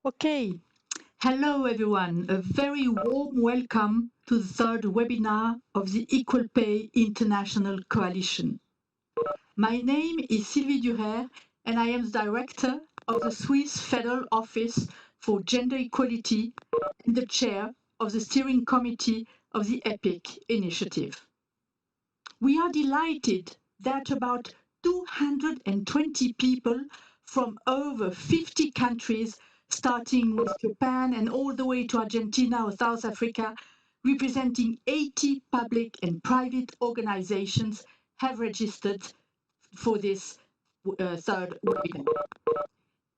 Okay, hello everyone. A very warm welcome to the third webinar of the Equal Pay International Coalition. My name is Sylvie Duher and I am the director of the Swiss Federal Office for Gender Equality and the chair of the steering committee of the EPIC initiative. We are delighted that about 220 people from over 50 countries, starting with Japan and all the way to Argentina or South Africa, representing 80 public and private organizations, have registered for this third webinar.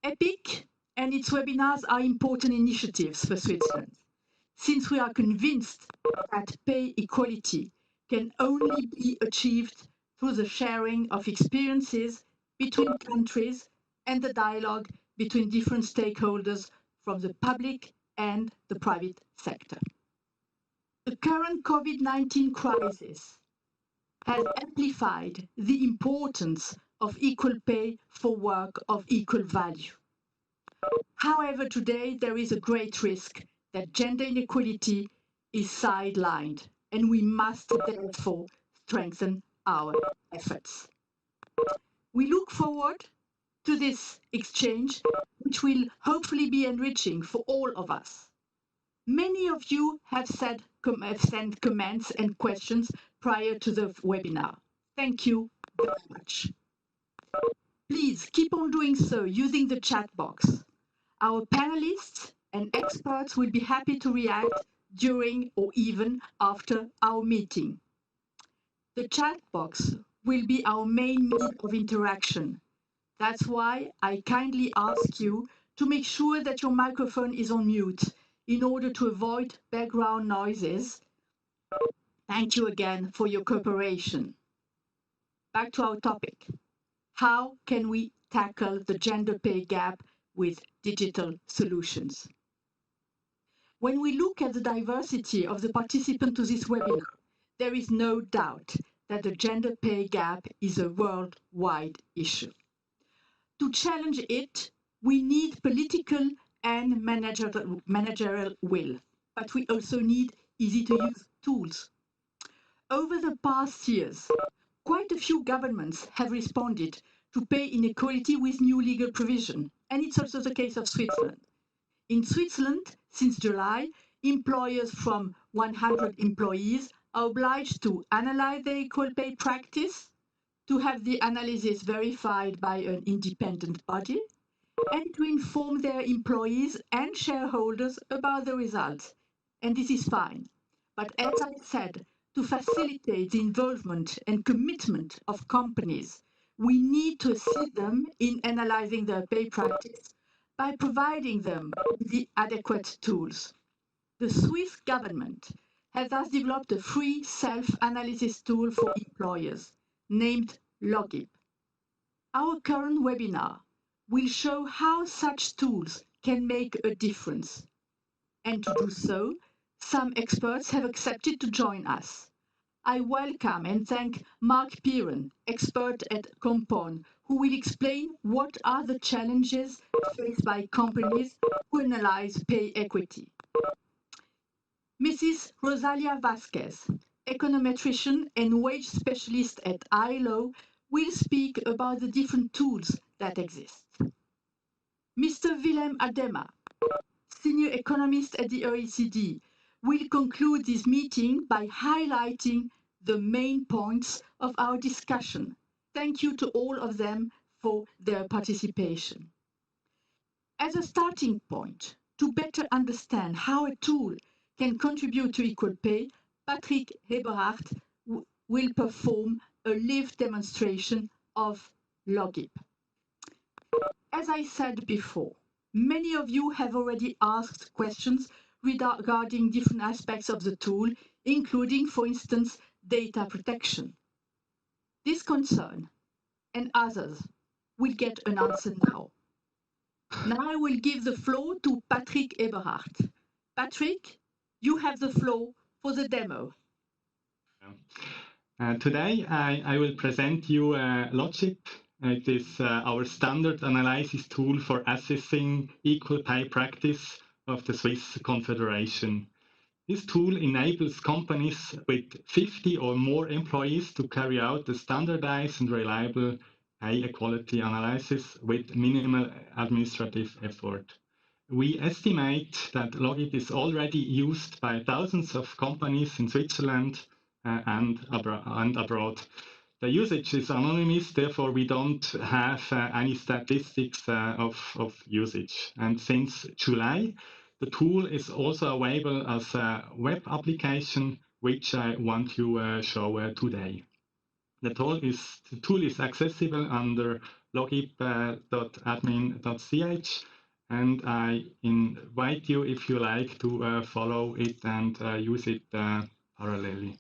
EPIC and its webinars are important initiatives for Switzerland, since we are convinced that pay equality can only be achieved through the sharing of experiences between countries and the dialogue between different stakeholders from the public and the private sector. The current COVID-19 crisis has amplified the importance of equal pay for work of equal value. However, today there is a great risk that gender inequality is sidelined, and we must therefore strengthen our efforts. We look forward to this exchange, which will hopefully be enriching for all of us. Many of you have sent comments and questions prior to the webinar. Thank you very much. Please keep on doing so using the chat box. Our panelists and experts will be happy to react during or even after our meeting. The chat box will be our main means of interaction. That's why I kindly ask you to make sure that your microphone is on mute in order to avoid background noises. Thank you again for your cooperation. Back to our topic. How can we tackle the gender pay gap with digital solutions? When we look at the diversity of the participants to this webinar, there is no doubt that the gender pay gap is a worldwide issue. To challenge it, we need political and managerial will, but we also need easy-to-use tools. Over the past years, quite a few governments have responded to pay inequality with new legal provision, and it's also the case of Switzerland. In Switzerland, since July, employers from 100 employees are obliged to analyze their equal pay practice, to have the analysis verified by an independent body, and to inform their employees and shareholders about the results. And this is fine. But as I said, to facilitate the involvement and commitment of companies, we need to assist them in analyzing their pay practice by providing them with the adequate tools. The Swiss government has thus developed a free self-analysis tool for employers named Logib. Our current webinar will show how such tools can make a difference. And to do so, some experts have accepted to join us. I welcome and thank Mark Piran, expert at Compound, who will explain what are the challenges faced by companies who analyze pay equity. Mrs. Rosalia Vasquez, econometrician and wage specialist at ILO, will speak about the different tools that exist. Mr. Willem Adema, senior economist at the OECD, will conclude this meeting by highlighting the main points of our discussion. Thank you to all of them for their participation. As a starting point, to better understand how a tool can contribute to equal pay, Patrick Eberhardt will perform a live demonstration of Logib. As I said before, many of you have already asked questions regarding different aspects of the tool, including, for instance, data protection. This concern and others will get an answer now. Now I will give the floor to Patrick Eberhardt. Patrick, you have the floor for the demo. Today I will present you Logib, It is our standard analysis tool for assessing equal pay practice of the Swiss Confederation. This tool enables companies with 50 or more employees to carry out a standardized and reliable pay equality analysis with minimal administrative effort. We estimate that Logib is already used by thousands of companies in Switzerland and abroad. The usage is anonymous, therefore we don't have any statistics of usage. And since July, the tool is also available as a web application, which I want to show today. The tool is accessible under logib.admin.ch, and I invite you, if you like, to follow it and use it parallelly.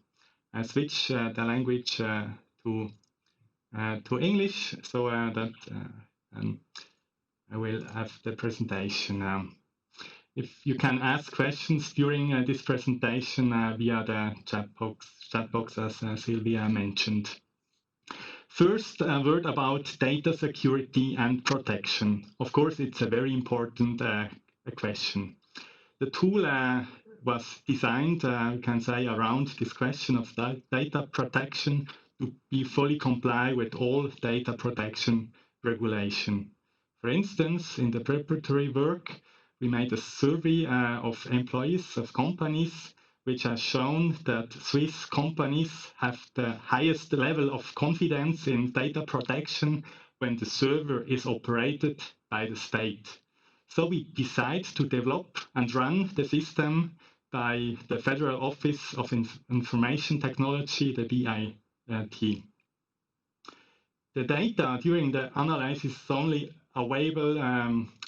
I switch the language to English so that I will have the presentation now. If you can ask questions during this presentation via the chat box as Sylvia mentioned. First, a word about data security and protection. Of course, it's a very important question. The tool was designed, we can say, around this question of data protection to be fully comply with all data protection regulation. For instance, in the preparatory work, we made a survey of employees of companies, which has shown that Swiss companies have the highest level of confidence in data protection when the server is operated by the state. So we decide to develop and run the system by the Federal Office of Information Technology, the BIT. The data during the analysis is only available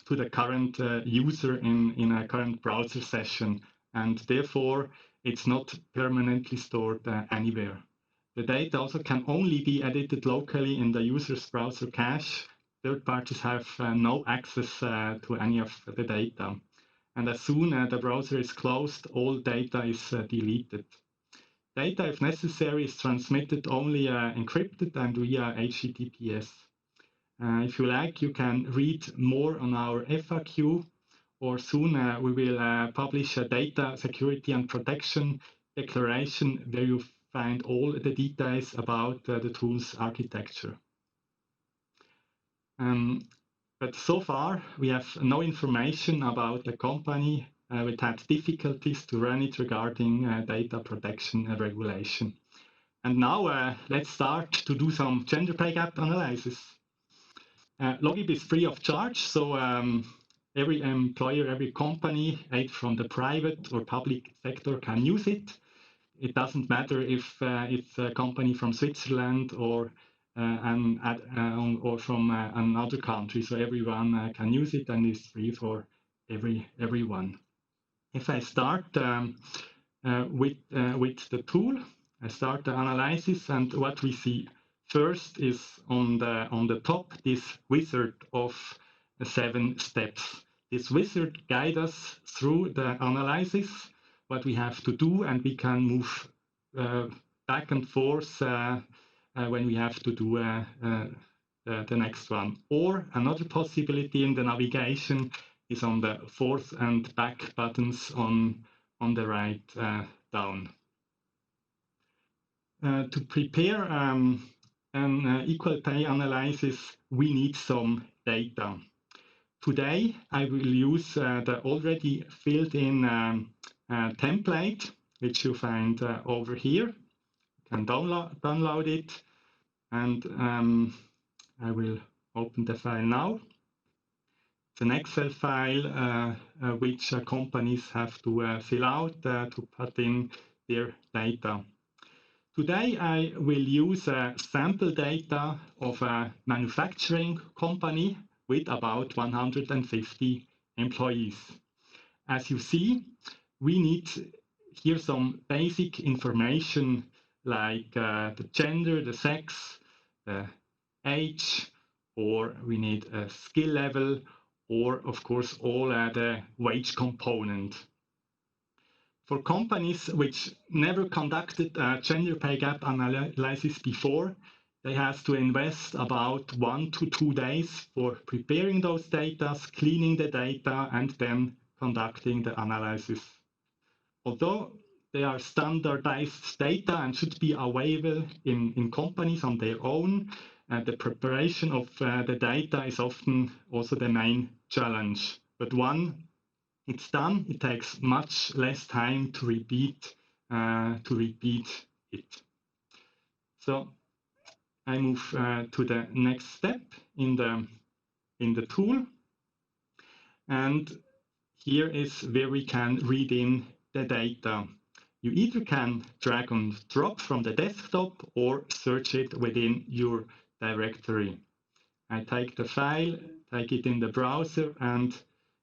to the current user in a current browser session, and therefore it's not permanently stored anywhere. The data also can only be edited locally in the user's browser cache. Third parties have no access to any of the data. And as soon as the browser is closed, all data is deleted. Data, if necessary, is transmitted only encrypted and via HTTPS. If you like, you can read more on our FAQ, or soon we will publish a data security and protection declaration where you find all the details about the tool's architecture. But so far, we have no information about the company which had difficulties to run it regarding data protection regulation. And now let's start to do some gender pay gap analysis. Logib is free of charge, so every employer, every company, either from the private or public sector, can use it. It doesn't matter if it's a company from Switzerland or from another country, so everyone can use it and it's free for everyone. If I start with the tool, I start the analysis, and what we see first is on the top this wizard of 7 steps. This wizard guides us through the analysis, what we have to do, and we can move back and forth when we have to do the next one. Or another possibility in the navigation is on the forth and back buttons on the right down. To prepare an equal pay analysis, we need some data. Today, I will use the already filled in template, which you find over here. You can download it, and I will open the file now. It's an Excel file which companies have to fill out to put in their data. Today, I will use sample data of a manufacturing company with about 150 employees. As you see, we need here some basic information like the gender, the sex, the age, or we need a skill level, or of course all the wage component. For companies which never conducted a gender pay gap analysis before, they have to invest about 1 to 2 days for preparing those data, cleaning the data, and then conducting the analysis. Although they are standardized data and should be available in companies on their own, the preparation of the data is often also the main challenge. But once it's done, it takes much less time to repeat it. So I move to the next step in the tool, and here is where we can read in the data. You either can drag and drop from the desktop or search it within your directory. I take the file, take it in the browser, and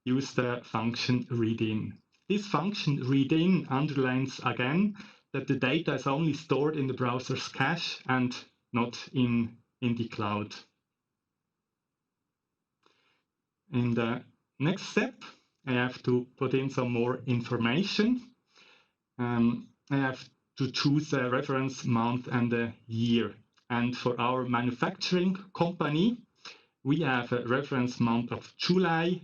use the function readin. This function readin underlines again that the data is only stored in the browser's cache and not in the cloud. In the next step, I have to put in some more information. I have to choose a reference month and a year. And for our manufacturing company, we have a reference month of July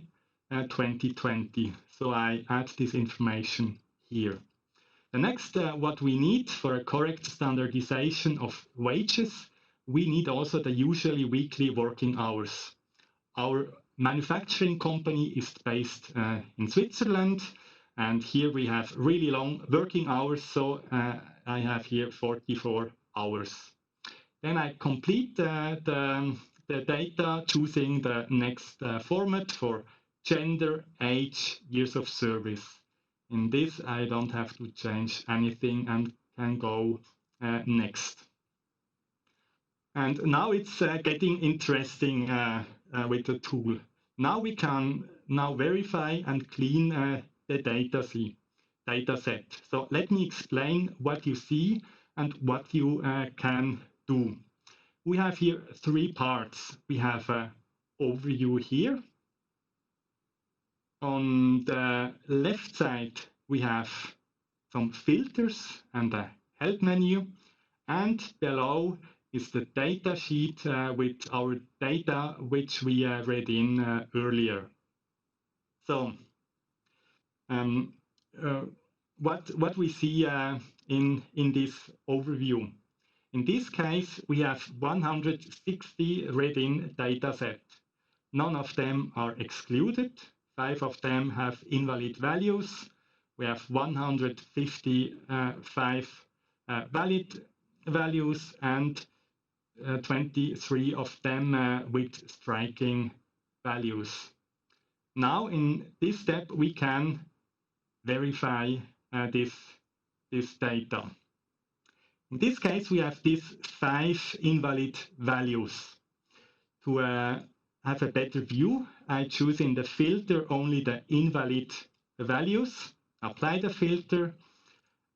2020. So I add this information here. The next, what we need for a correct standardization of wages, we need also the usually weekly working hours. Our manufacturing company is based in Switzerland, and here we have really long working hours, so I have here 44 hours. Then I complete the data, choosing the next format for gender, age, years of service. In this, I don't have to change anything and can go next. And now it's getting interesting with the tool. Now we can verify and clean the data set. So let me explain what you see and what you can do. We have here 3 parts. We have an overview here. On the left side, we have some filters and a help menu. And below is the data sheet with our data, which we read in earlier. So what we see in this overview. In this case, we have 160 read-in data set. None of them are excluded. 5 of them have invalid values. We have 155 valid values and 23 of them with striking values. Now, in this step, we can verify this data. In this case, we have these 5 invalid values. To have a better view, I choose in the filter only the invalid values, apply the filter,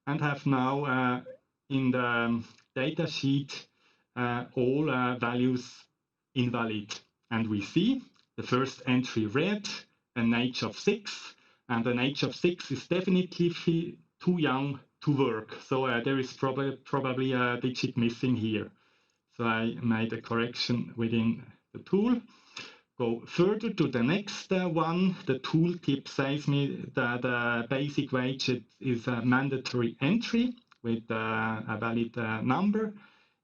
and have now in the data sheet all values invalid. And we see the first entry red, an age of 6, and an age of 6 is definitely too young to work. So there is probably a digit missing here. So I made a correction within the tool. Go further to the next one. The tooltip says me that basic wage is a mandatory entry with a valid number.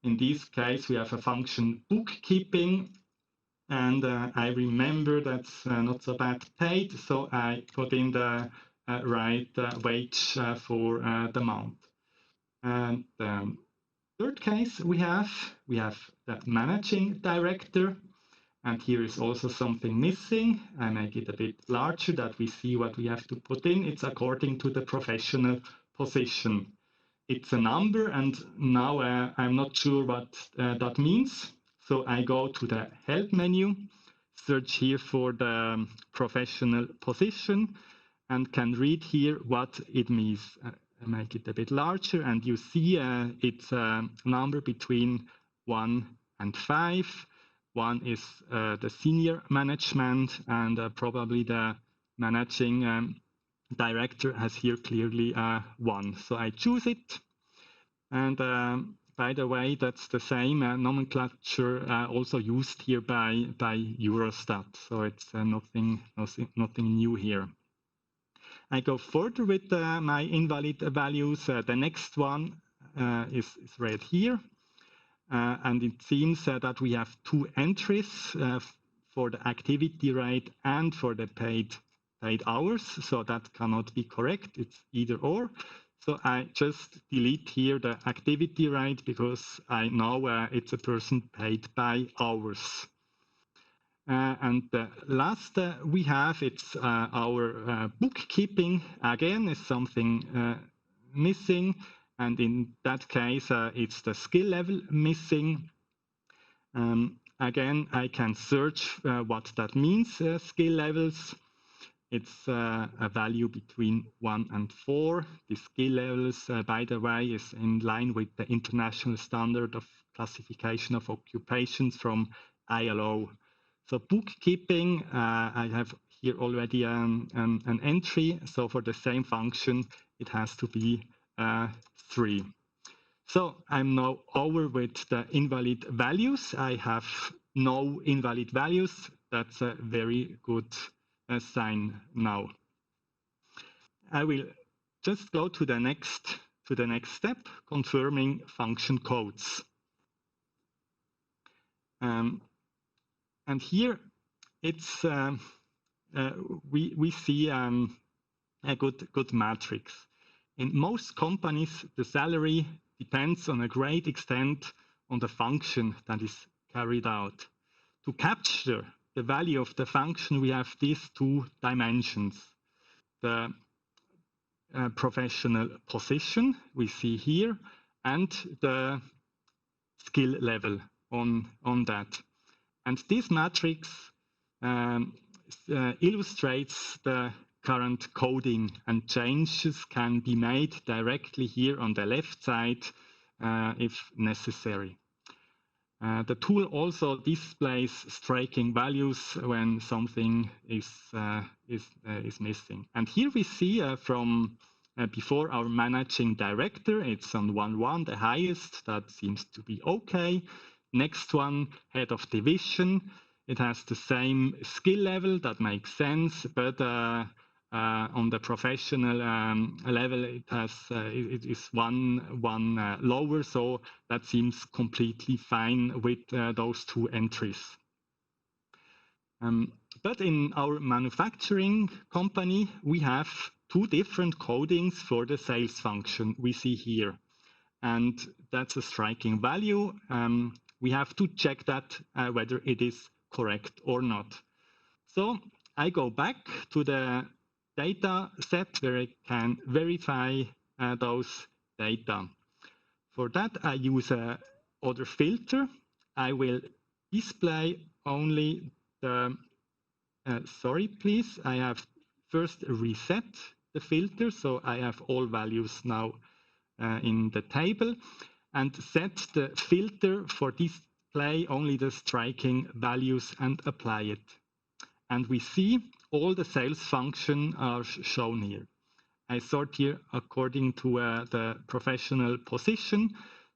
In this case, we have a function bookkeeping, and I remember that's not so bad paid, so I put in the right wage for the month. And third case we have the managing director, and here is also something missing. I make it a bit larger that we see what we have to put in. It's according to the professional position. It's a number, and now I'm not sure what that means. So I go to the help menu, search here for the professional position, and can read here what it means. I make it a bit larger, and you see it's a number between 1 and 5. 1 is the senior management, and probably the managing director has here clearly 1. So I choose it and by the way, that's the same nomenclature also used here by Eurostat. So it's nothing new here. I go further with my invalid values. The next one is right here. And it seems that we have two entries for the activity rate and for the paid hours. So that cannot be correct. It's either or. So I just delete here the activity rate because I know it's a person paid by hours. And the last we have, it's our bookkeeping. Again, is something missing. And in that case, it's the skill level missing. Again, I can search what that means, skill levels. It's a value between 1 and 4. The skill levels, by the way, is in line with the international standard of classification of occupations from ILO. So bookkeeping, I have here already an entry. So for the same function, it has to be 3. So I'm now over with the invalid values. I have no invalid values. That's a very good sign now. I will just go to the next step, confirming function codes. And here it's we see a good matrix. In most companies, the salary depends on a great extent on the function that is carried out. To capture the value of the function, we have these two dimensions. The professional position we see here, and the skill level on that. And this matrix illustrates the current coding, and changes can be made directly here on the left side if necessary. The tool also displays striking values when something is missing. And here we see from before our managing director, it's on 1.1, the highest. That seems to be okay. Next one, head of division. It has the same skill level. That makes sense, but on the professional level, it is one lower, so that seems completely fine with those two entries. But in our manufacturing company, we have two different codings for the sales function we see here, and that's a striking value. We have to check that whether it is correct or not. So I go back to the data set where I can verify those data. For that, I use a other filter. I will display only the, sorry, please. I have first reset the filter, so I have all values now in the table, and set the filter for display only the striking values and apply it. And we see all the sales functions are shown here. I sort here according to the professional position.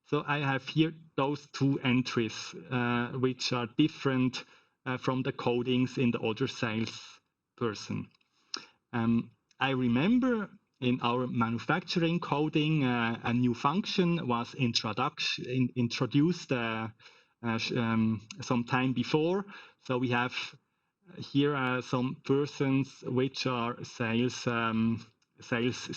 So I have here those two entries, which are different from the codings in the other sales person. I remember in our manufacturing coding, a new function was introduced some time before. So we have here are some persons which are sales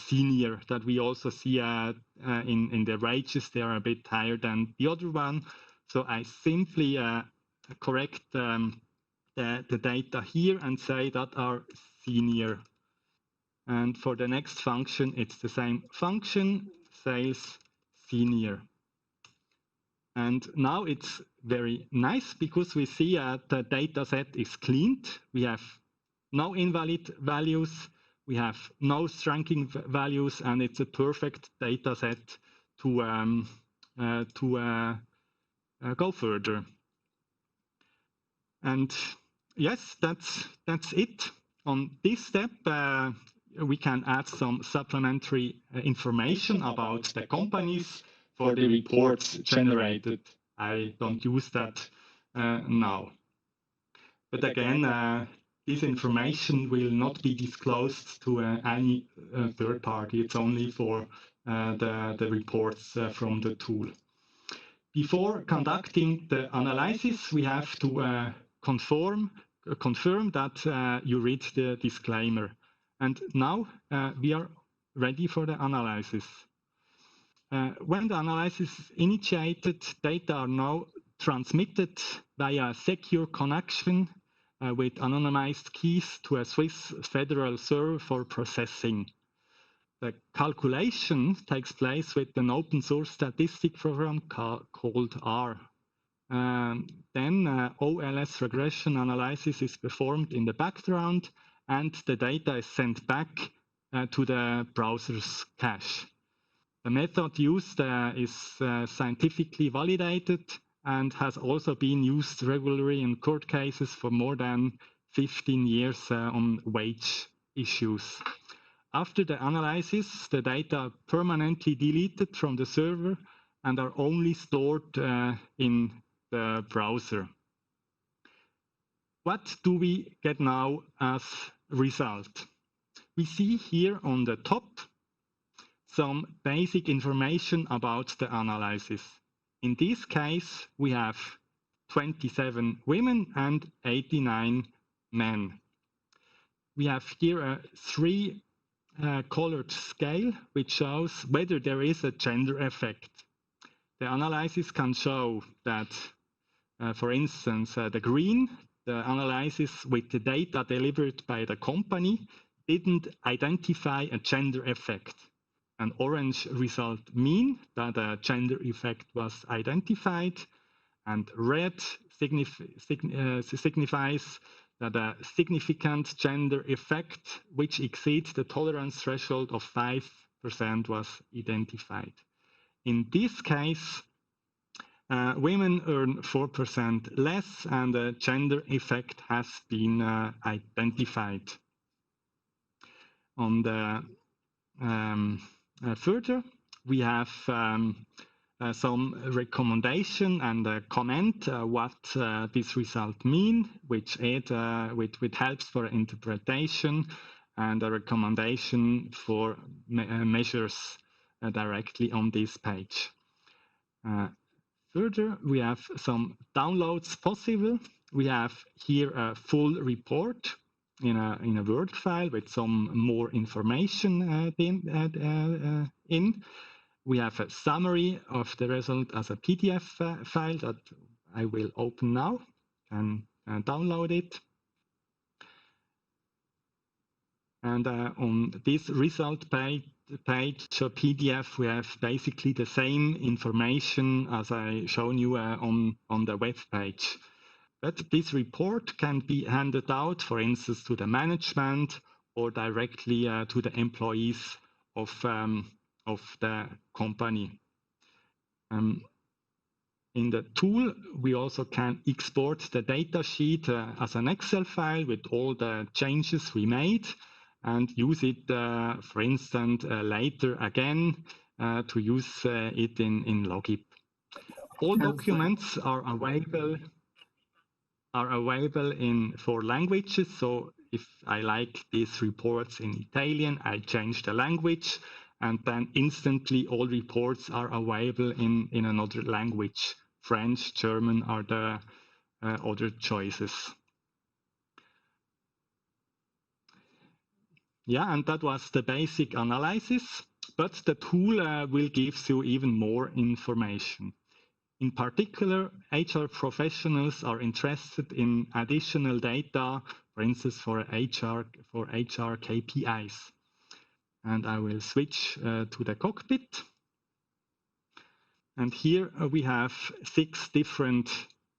senior that we also see in the wages. They are a bit higher than the other one. So I simply correct the data here and say that are senior. And for the next function, it's the same function, sales senior. And now it's very nice because we see the data set is cleaned. We have no invalid values. We have no striking values, and it's a perfect data set to go further. And yes, that's it. On this step, we can add some supplementary information about the companies. for the reports generated. I don't use that now. But again, this information will not be disclosed to any third party. It's only for the reports from the tool. Before conducting the analysis, we have to confirm that you read the disclaimer. And now we are ready for the analysis. When the analysis is initiated, data are now transmitted via a secure connection with anonymized keys to a Swiss federal server for processing. The calculation takes place with an open source statistic program called R. Then OLS regression analysis is performed in the background, and the data is sent back to the browser's cache. The method used is scientifically validated and has also been used regularly in court cases for more than 15 years on wage issues. After the analysis, the data are permanently deleted from the server and are only stored in the browser. What do we get now as result? We see here on the top some basic information about the analysis. In this case, we have 27 women and 89 men. We have here a three-colored scale, which shows whether there is a gender effect. The analysis can show that, for instance, the green, the analysis with the data delivered by the company, didn't identify a gender effect. An orange result mean that a gender effect was identified, and red signifies that a significant gender effect which exceeds the tolerance threshold of 5% was identified. In this case, women earn 4% less, and a gender effect has been identified. On the further, we have some recommendation and a comment what this result mean, which helps for interpretation, and a recommendation for measures directly on this page. Further, we have some downloads possible. We have here a full report in a Word file with some more information in. We have a summary of the result as a PDF file that I will open now and download it. And on this result page or PDF, we have basically the same information as I shown you on the web page. But this report can be handed out, for instance, to the management or directly to the employees of the company. In the tool, we also can export the data sheet as an Excel file with all the changes we made and use it, for instance, later again to use it in Logib. All documents are available in 4 languages. So if I like these reports in Italian, I change the language, and then instantly all reports are available in another language. French, German are the other choices. Yeah, and that was the basic analysis, but the tool will give you even more information. In particular, HR professionals are interested in additional data, for instance, for HR KPIs. And I will switch to the cockpit. And here we have 6 different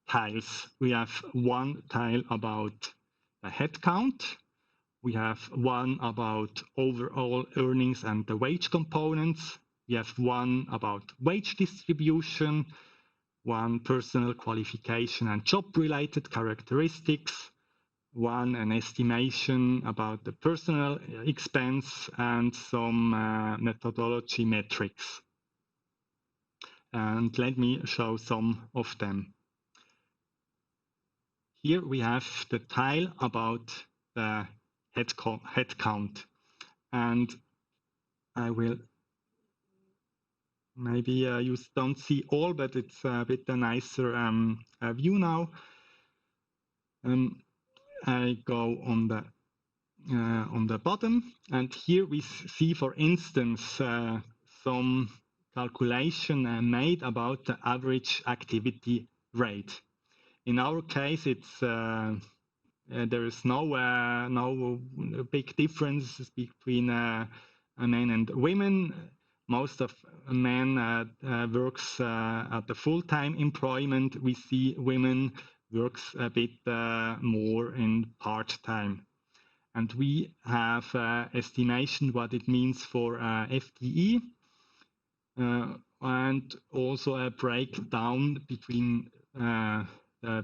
tiles. We have one tile about the headcount. We have one about overall earnings and the wage components. We have one about wage distribution, one personal qualification and job-related characteristics, one an estimation about the personal expense, and some methodology metrics. And let me show some of them. Here we have the tile about the head count. And I will, maybe you don't see all, but it's a bit a nicer view now. I go on the bottom, and here we see, for instance, some calculation made about the average activity rate. In our case, it's there is no big difference between men and women. Most of men works at the full-time employment. We see women works a bit more in part-time. And we have estimation what it means for FTE, and also a breakdown between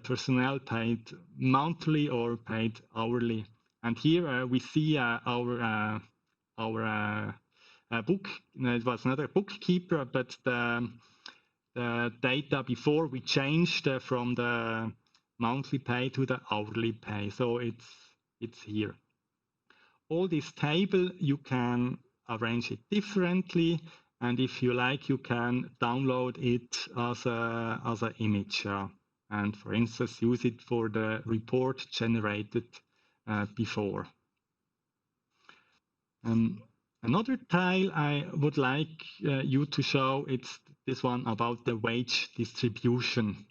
personnel paid monthly or paid hourly. And here we see our book. It was not a bookkeeper, but the data before we changed from the monthly pay to the hourly pay. So it's here. All this table, you can arrange it differently, and if you like, you can download it as an image, and for instance, use it for the report generated before. Another tile I would like you to show, it's this one about the wage distribution.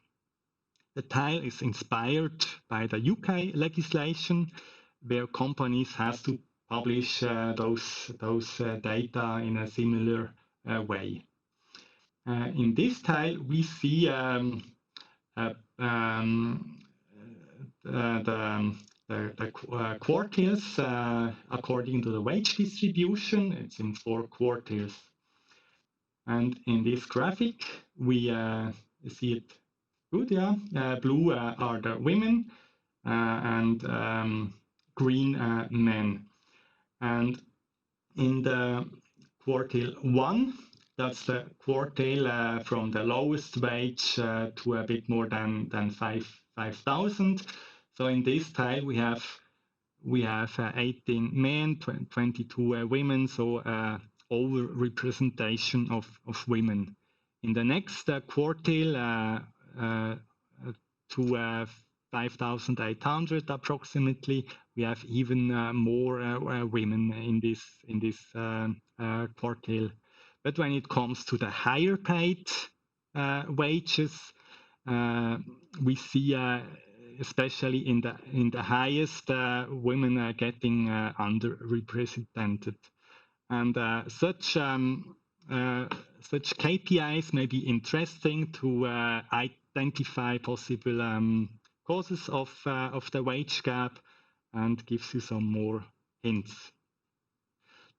The tile is inspired by the UK legislation, where companies have to publish those data in a similar way. In this tile, we see the quartiles according to the wage distribution. It's in 4 quartiles. And in this graphic, we see it good, yeah. Blue are the women, and green men. And in the quartile 1, that's the quartile from the lowest wage to a bit more than 5,000. So in this tile we have 18 men, 22 women, so over-representation of women. In the next quartile to 5,800 approximately, we have even more women in this quartile. But when it comes to the higher paid wages, we see especially in the highest women are getting underrepresented, and such KPIs may be interesting to identify possible causes of the wage gap, and gives you some more hints.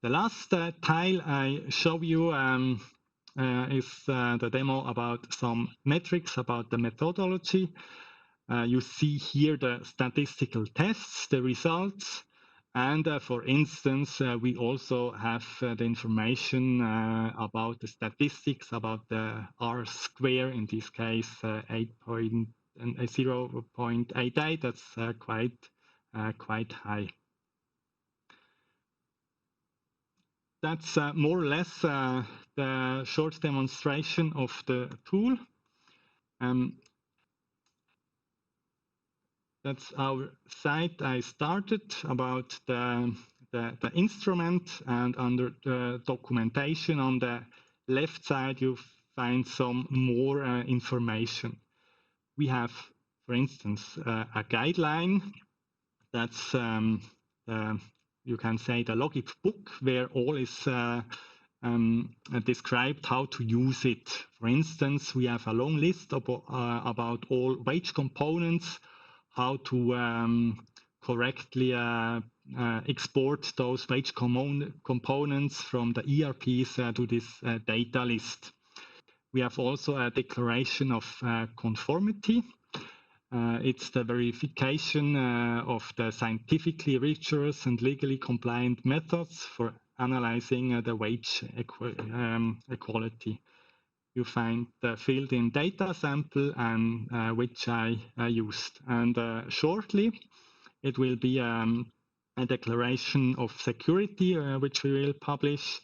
The last tile I show you is the demo about some metrics about the methodology. You see here the statistical tests, the results, and for instance, we also have the information about the statistics about the R square, in this case 0.88. That's quite high. That's more or less the short demonstration of the tool. That's our site I started about the instrument, and under the documentation on the left side you find some more information. We have, for instance, a guideline. That's you can say the Logib book, where all is described how to use it. For instance, we have a long list about all wage components, how to correctly export those wage components from the ERPs to this data list. We have also a declaration of conformity. It's the verification of the scientifically rigorous and legally compliant methods for analyzing the wage equality. you find the field in data sample and which I used. And shortly, it will be a declaration of security, which we will publish.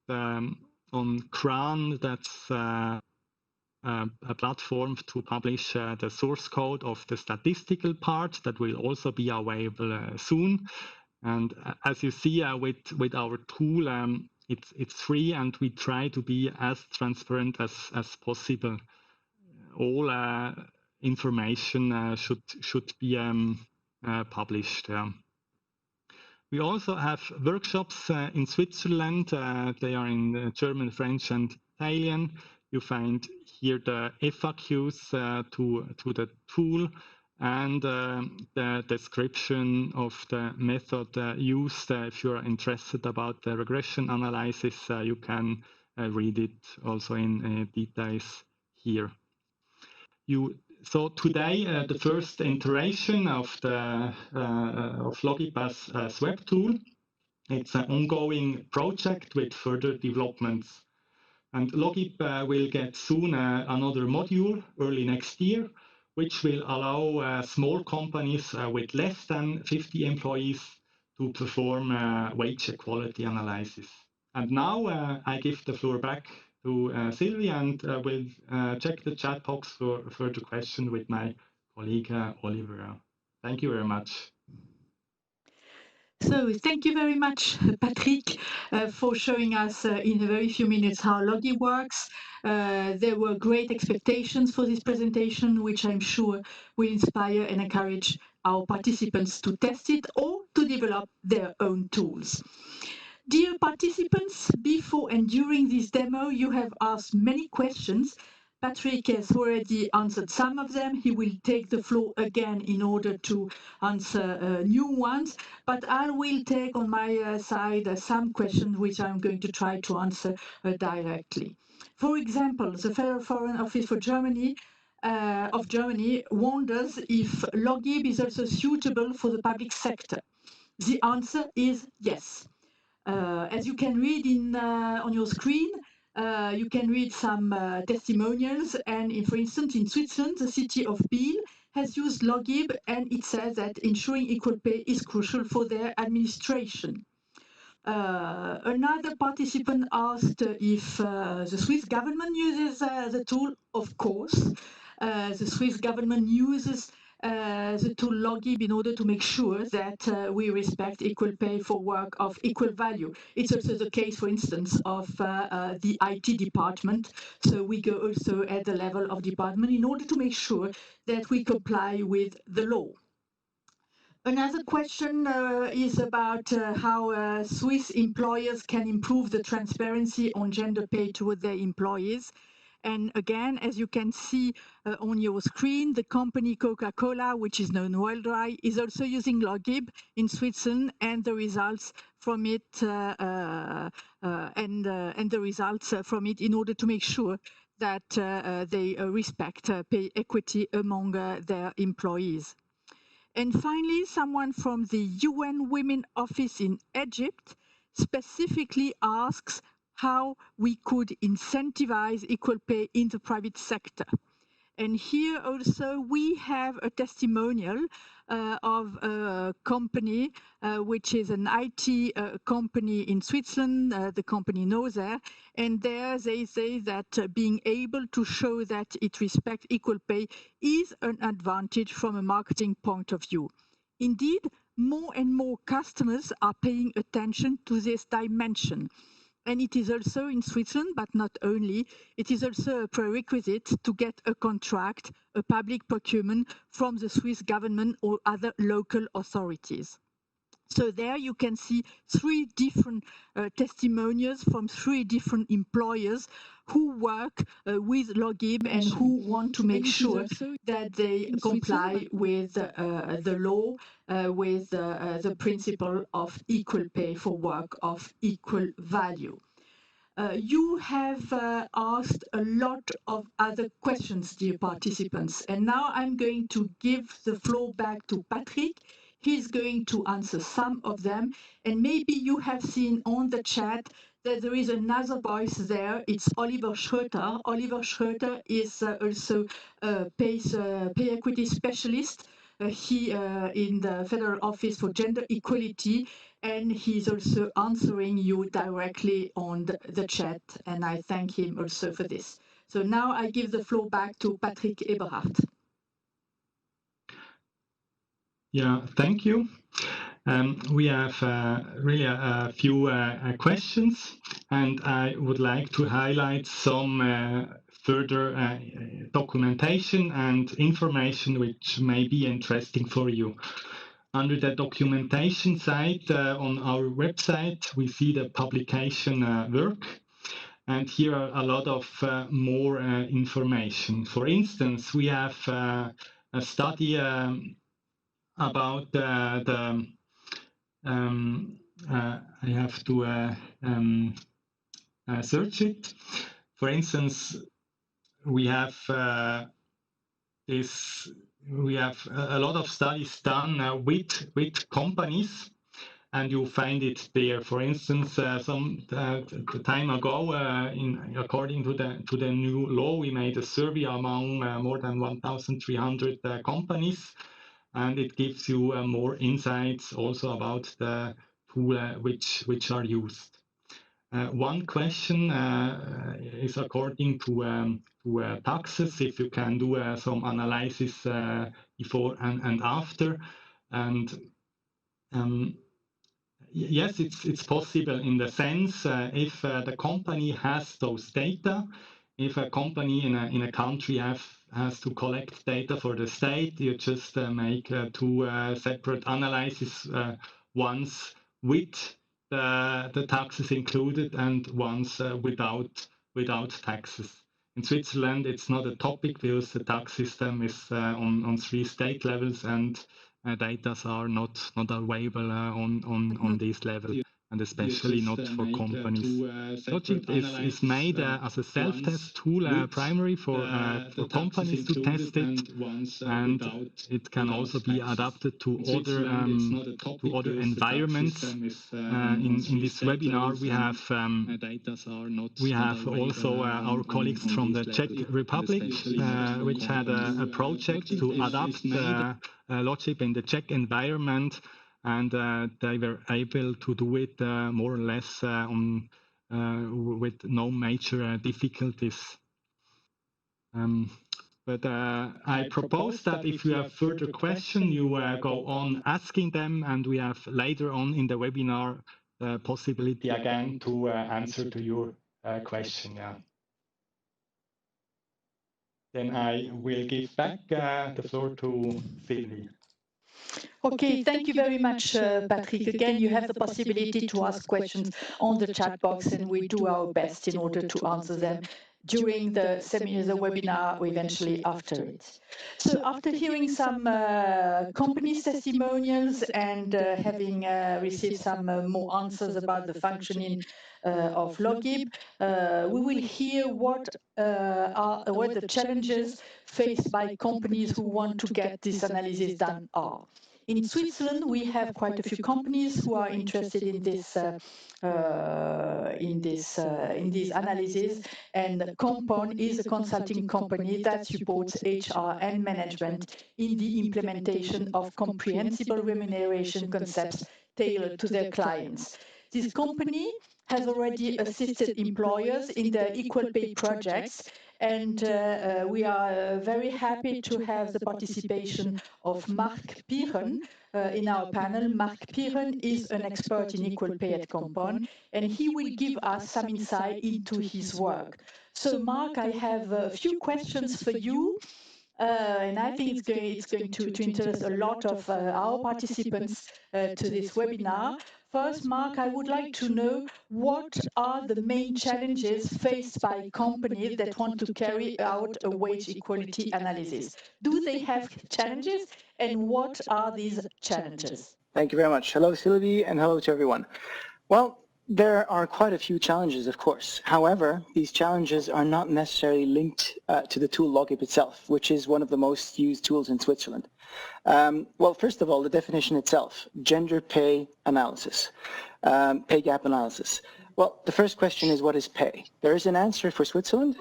On CRAN, that's a platform to publish the source code of the statistical part that will also be available soon. And as you see with our tool, it's free, and we try to be as transparent as possible. All information should be published. We also have workshops in Switzerland. They are in German, French, and Italian. You find here the FAQs to the tool and the description of the method used. If you're interested about the regression analysis, you can read it also in details here. So today, the first iteration of the of Logib as web tool. It's an ongoing project with further developments. And Logib will get soon another module early next year, which will allow small companies with less than 50 employees to perform wage equality analysis. And now I give the floor back to Sylvie, and will check the chat box for further questions with my colleague Oliver. Thank you very much. So thank you very much, Patrick, for showing us in a very few minutes how Logib works. There were great expectations for this presentation, which I'm sure will inspire and encourage our participants to test it or to develop their own tools. Dear participants, before and during this demo, you have asked many questions. Patrick has already answered some of them. He will take the floor again in order to answer new ones, but I will take on my side some questions which I'm going to try to answer directly. For example, the Federal Foreign Office for Germany of Germany wonders if Logib is also suitable for the public sector. The answer is yes. As you can read on your screen, you can read some testimonials, and for instance, in Switzerland, the city of Biel has used Logib, and it says that ensuring equal pay is crucial for their administration. Another participant asked if the Swiss government uses the tool. Of course, the Swiss government uses the tool Logib in order to make sure that we respect equal pay for work of equal value. It's also the case, for instance, of the IT department. So we go also at the level of department in order to make sure that we comply with the law. Another question is about how Swiss employers can improve the transparency on gender pay toward their employees. And again, as you can see on your screen, the company Coca-Cola, which is known worldwide, is also using Logib in Switzerland, and the results from it in order to make sure that they respect pay equity among their employees. And finally, someone from the UN Women Office in Egypt specifically asks how we could incentivize equal pay in the private sector. And here also we have a testimonial of a company, which is an IT company in Switzerland, the company Nozer, and there they say that being able to show that it respects equal pay is an advantage from a marketing point of view. Indeed, more and more customers are paying attention to this dimension. And it is also in Switzerland, but not only, it is also a prerequisite to get a contract, a public procurement from the Swiss government or other local authorities. So there you can see three different testimonials from three different employers who work with Logib and who want to make sure that they comply with the law, with the principle of equal pay for work of equal value. You have asked a lot of other questions, dear participants, and now I'm going to give the floor back to Patrick. He's going to answer some of them, and maybe you have seen on the chat that there is another voice there. It's Oliver Schroeter. Oliver Schroeter is also a pay equity specialist. He in the Federal Office for Gender Equality, and he's also answering you directly on the chat, and I thank him also for this. So now I give the floor back to Patrick Eberhardt. Yeah, thank you. We have really a few questions, and I would like to highlight some further documentation and information which may be interesting for you. Under the documentation side on our website, we see the publication work, and here are a lot of more information. For instance, we have a study about I have to search it. For instance, we have a lot of studies done with companies, and you find it there. For instance, some time ago, according to the new law, we made a survey among more than 1,300 companies, and it gives you more insights also about the tool which are used. One question is according to taxes, if you can do some analysis before and after, and yes, it's possible in the sense if the company has those data. If a company in a country has to collect data for the state, you just make two separate analyses, once with the taxes included and once without taxes. In Switzerland, it's not a topic because the tax system is on 3 state levels, and data are not available on this level, and especially not for companies. Logib is made as a self-test tool, primary for companies to test it, and it can also be adapted to other environments. In this webinar, we have also our colleagues from the Czech Republic, which had a project to adapt Logib in the Czech environment, and they were able to do it more or less with no major difficulties. But I propose that if you have further questions, you go on asking them, and we have later on in the webinar the possibility again to answer to your question. Yeah. Then I will give back the floor to Sylvie. Okay, thank you very much, Patrick. Again, you have the possibility to ask questions on the chat box, and we do our best in order to answer them during the seminar, the webinar, or eventually after it. So after hearing some companies' testimonials and having received some more answers about the functioning of Logib, we will hear what the challenges faced by companies who want to get this analysis done are. In Switzerland, we have quite a few companies who are interested in these analyses, and Compon is a consulting company that supports HR and management in the implementation of comprehensible remuneration concepts tailored to their clients. This company has already assisted employers in their equal pay projects, and we are very happy to have the participation of Marc Piren in our panel. Marc Piren is an expert in equal pay at Compon, and he will give us some insight into his work. So Marc, I have a few questions for you. And I think it's going to interest a lot of our participants to this webinar. First, Marc, I would like to know what are the main challenges faced by companies that want to carry out a wage equality analysis. Do they have challenges, and what are these challenges? Thank you very much. Hello, Sylvie, and hello to everyone. Well, there are quite a few challenges, of course. However, these challenges are not necessarily linked to the tool Logib itself, which is one of the most used tools in Switzerland. Well, first of all, the definition itself, gender pay analysis, pay gap analysis. Well, the first question is, what is pay? There is an answer for Switzerland.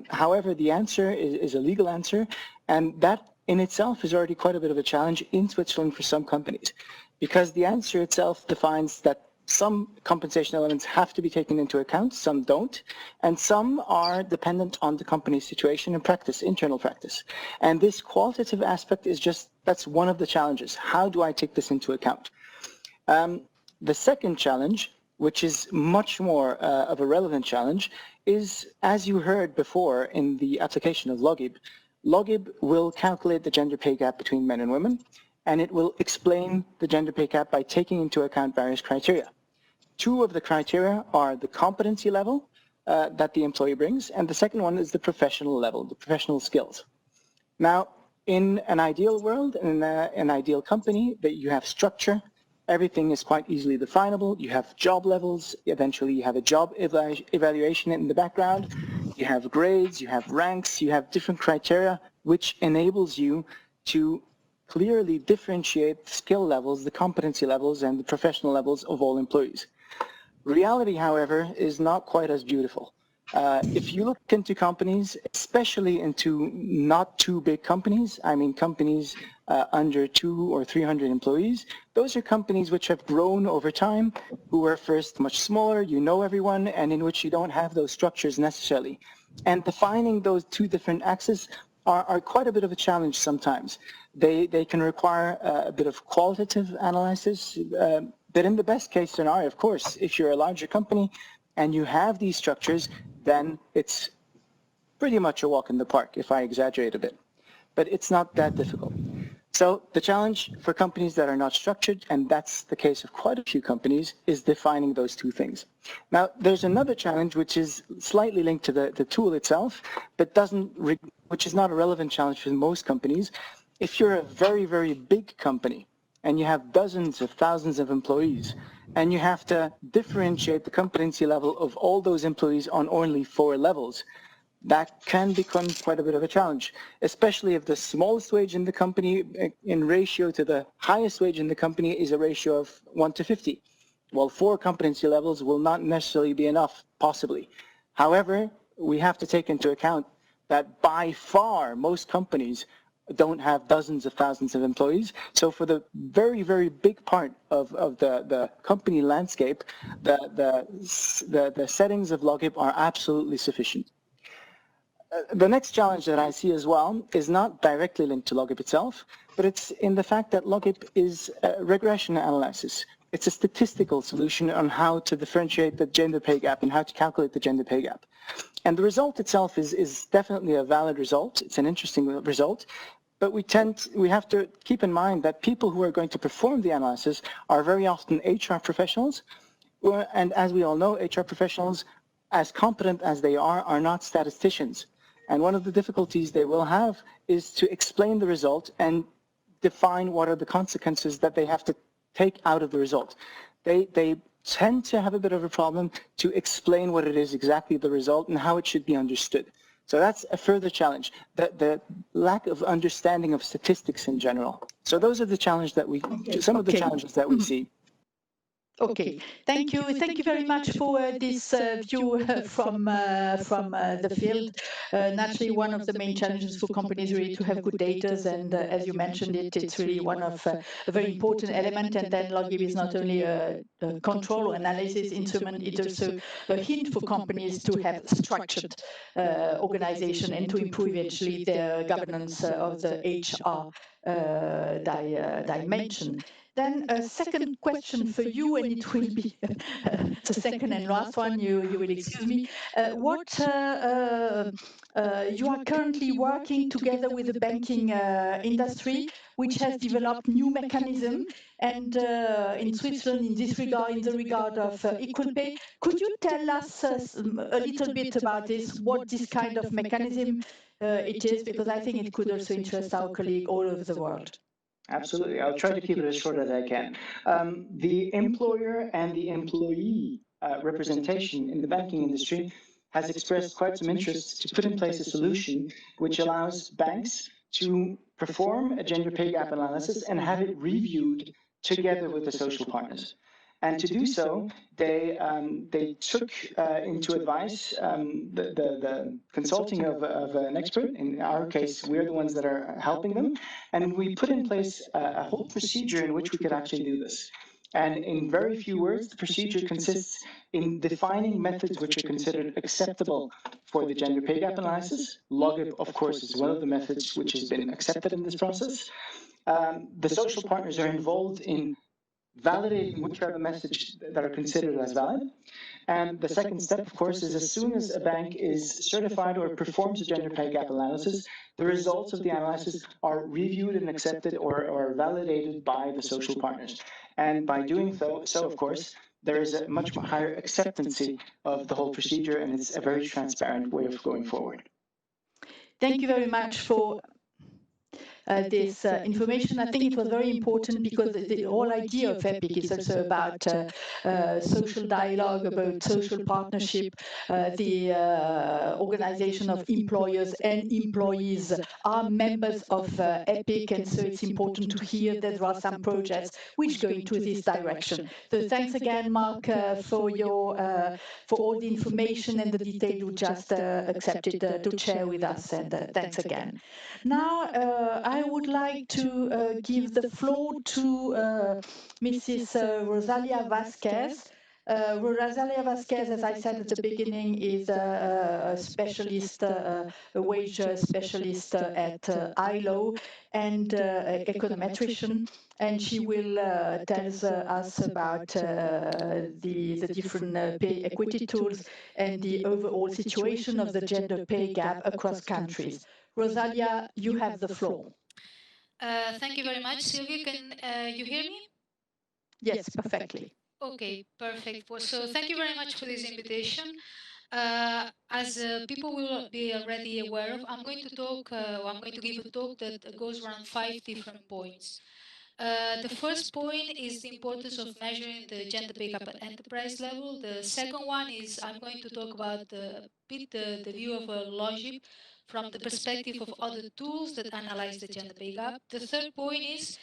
However, the answer is a legal answer, and that in itself is already quite a bit of a challenge in Switzerland for some companies, because the answer itself defines that some compensation elements have to be taken into account, some don't, and some are dependent on the company's situation and practice, internal practice. And this qualitative aspect is that's one of the challenges. How do I take this into account? The second challenge, which is much more of a relevant challenge, is, as you heard before in the application of Logib, Logib will calculate the gender pay gap between men and women, and it will explain the gender pay gap by taking into account various criteria. Two of the criteria are the competency level that the employee brings, and the second one is the professional level, the professional skills. Now, in an ideal world, in an ideal company, that you have structure, everything is quite easily definable. You have job levels. Eventually, you have a job evaluation in the background. You have grades, you have ranks, you have different criteria, which enables you to clearly differentiate the skill levels, the competency levels, and the professional levels of all employees. Reality, however, is not quite as beautiful. If you look into companies, especially into not too big companies, I mean companies under 200 or 300 employees, those are companies which have grown over time, who were first much smaller, you know everyone, and in which you don't have those structures necessarily. And defining those two different axes are quite a bit of a challenge sometimes. They can require a bit of qualitative analysis, but in the best case scenario, of course, if you're a larger company and you have these structures, then it's pretty much a walk in the park, if I exaggerate a bit. But it's not that difficult. So the challenge for companies that are not structured, and that's the case of quite a few companies, is defining those two things. Now, there's another challenge which is slightly linked to the tool itself, but which is not a relevant challenge for most companies. If you're a very, very big company and you have dozens of thousands of employees, and you have to differentiate the competency level of all those employees on only 4 levels, that can become quite a bit of a challenge, especially if the smallest wage in the company in ratio to the highest wage in the company is a ratio of 1 to 50. Well, 4 competency levels will not necessarily be enough, possibly. However, we have to take into account that by far most companies don't have dozens of thousands of employees. So for the very, very big part of the company landscape, the settings of Logib are absolutely sufficient. The next challenge that I see as well is not directly linked to Logib itself, but it's in the fact that Logib is a regression analysis. It's a statistical solution on how to differentiate the gender pay gap and how to calculate the gender pay gap. And the result itself is definitely a valid result. It's an interesting result. But we have to keep in mind that people who are going to perform the analysis are very often HR professionals. And as we all know, HR professionals, as competent as they are not statisticians. And one of the difficulties they will have is to explain the result and define what are the consequences that they have to take out of the result. They tend to have a bit of a problem to explain what it is exactly the result and how it should be understood. So that's a further challenge, the lack of understanding of statistics in general. So those are the challenges that some of the challenges that we see. Okay, thank you. Thank you very much for this view from the field. Naturally, one of the main challenges for companies really to have good data, and as you mentioned it's really one of a very important element. And then Logib is not only a control or analysis instrument, it's also a hint for companies to have structured organization and to improve eventually their governance of the HR dimension. Then a second question for you, and it will be the second and last one, you will excuse me. What you are currently working together with the banking industry, which has developed new mechanism, and in Switzerland, in this regard, in the regard of equal pay, could you tell us a little bit about this, what this kind of mechanism it is, because I think it could also interest our colleague all over the world. Absolutely. I'll try to keep it as short as I can. The employer and the employee representation in the banking industry has expressed quite some interest to put in place a solution which allows banks to perform a gender pay gap analysis and have it reviewed together with the social partners. And to do so, they took into advice the consulting of an expert. In our case, we're the ones that are helping them. And we put in place a whole procedure in which we could actually do this. And in very few words, the procedure consists in defining methods which are considered acceptable for the gender pay gap analysis. Logib, of course, is one of the methods which has been accepted in this process. The social partners are involved in validating which are the messages that are considered as valid. And the second step, of course, is as soon as a bank is certified or performs a gender pay gap analysis, the results of the analysis are reviewed and accepted or validated by the social partners. And by doing so, of course, there is a much higher acceptancy of the whole procedure, and it's a very transparent way of going forward. Thank you very much for this information. I think it was very important because the whole idea of EPIC is also about social dialogue, about social partnership. The organization of employers and employees are members of EPIC, and so it's important to hear that there are some projects which go into this direction. So thanks again, Mark, for all the information and the detail you just accepted to share with us, and thanks again. Now, I would like to give the floor to Mrs. Rosalia Vasquez. Rosalia Vasquez, as I said at the beginning, is a specialist, a wage specialist at ILO and econometrician, and she will tell us about the different pay equity tools and the overall situation of the gender pay gap across countries. Rosalia, you have the floor. Thank you very much, Sylvia. Can you hear me? Yes, perfectly. Okay, perfect. So thank you very much for this invitation. As people will be already aware of, I'm going to talk, I'm going to give a talk that goes around 5 different points. The first point is the importance of measuring the gender pay gap at enterprise level. The second one is I'm going to talk about the view of Logib from the perspective of other tools that analyze the gender pay gap. The third point is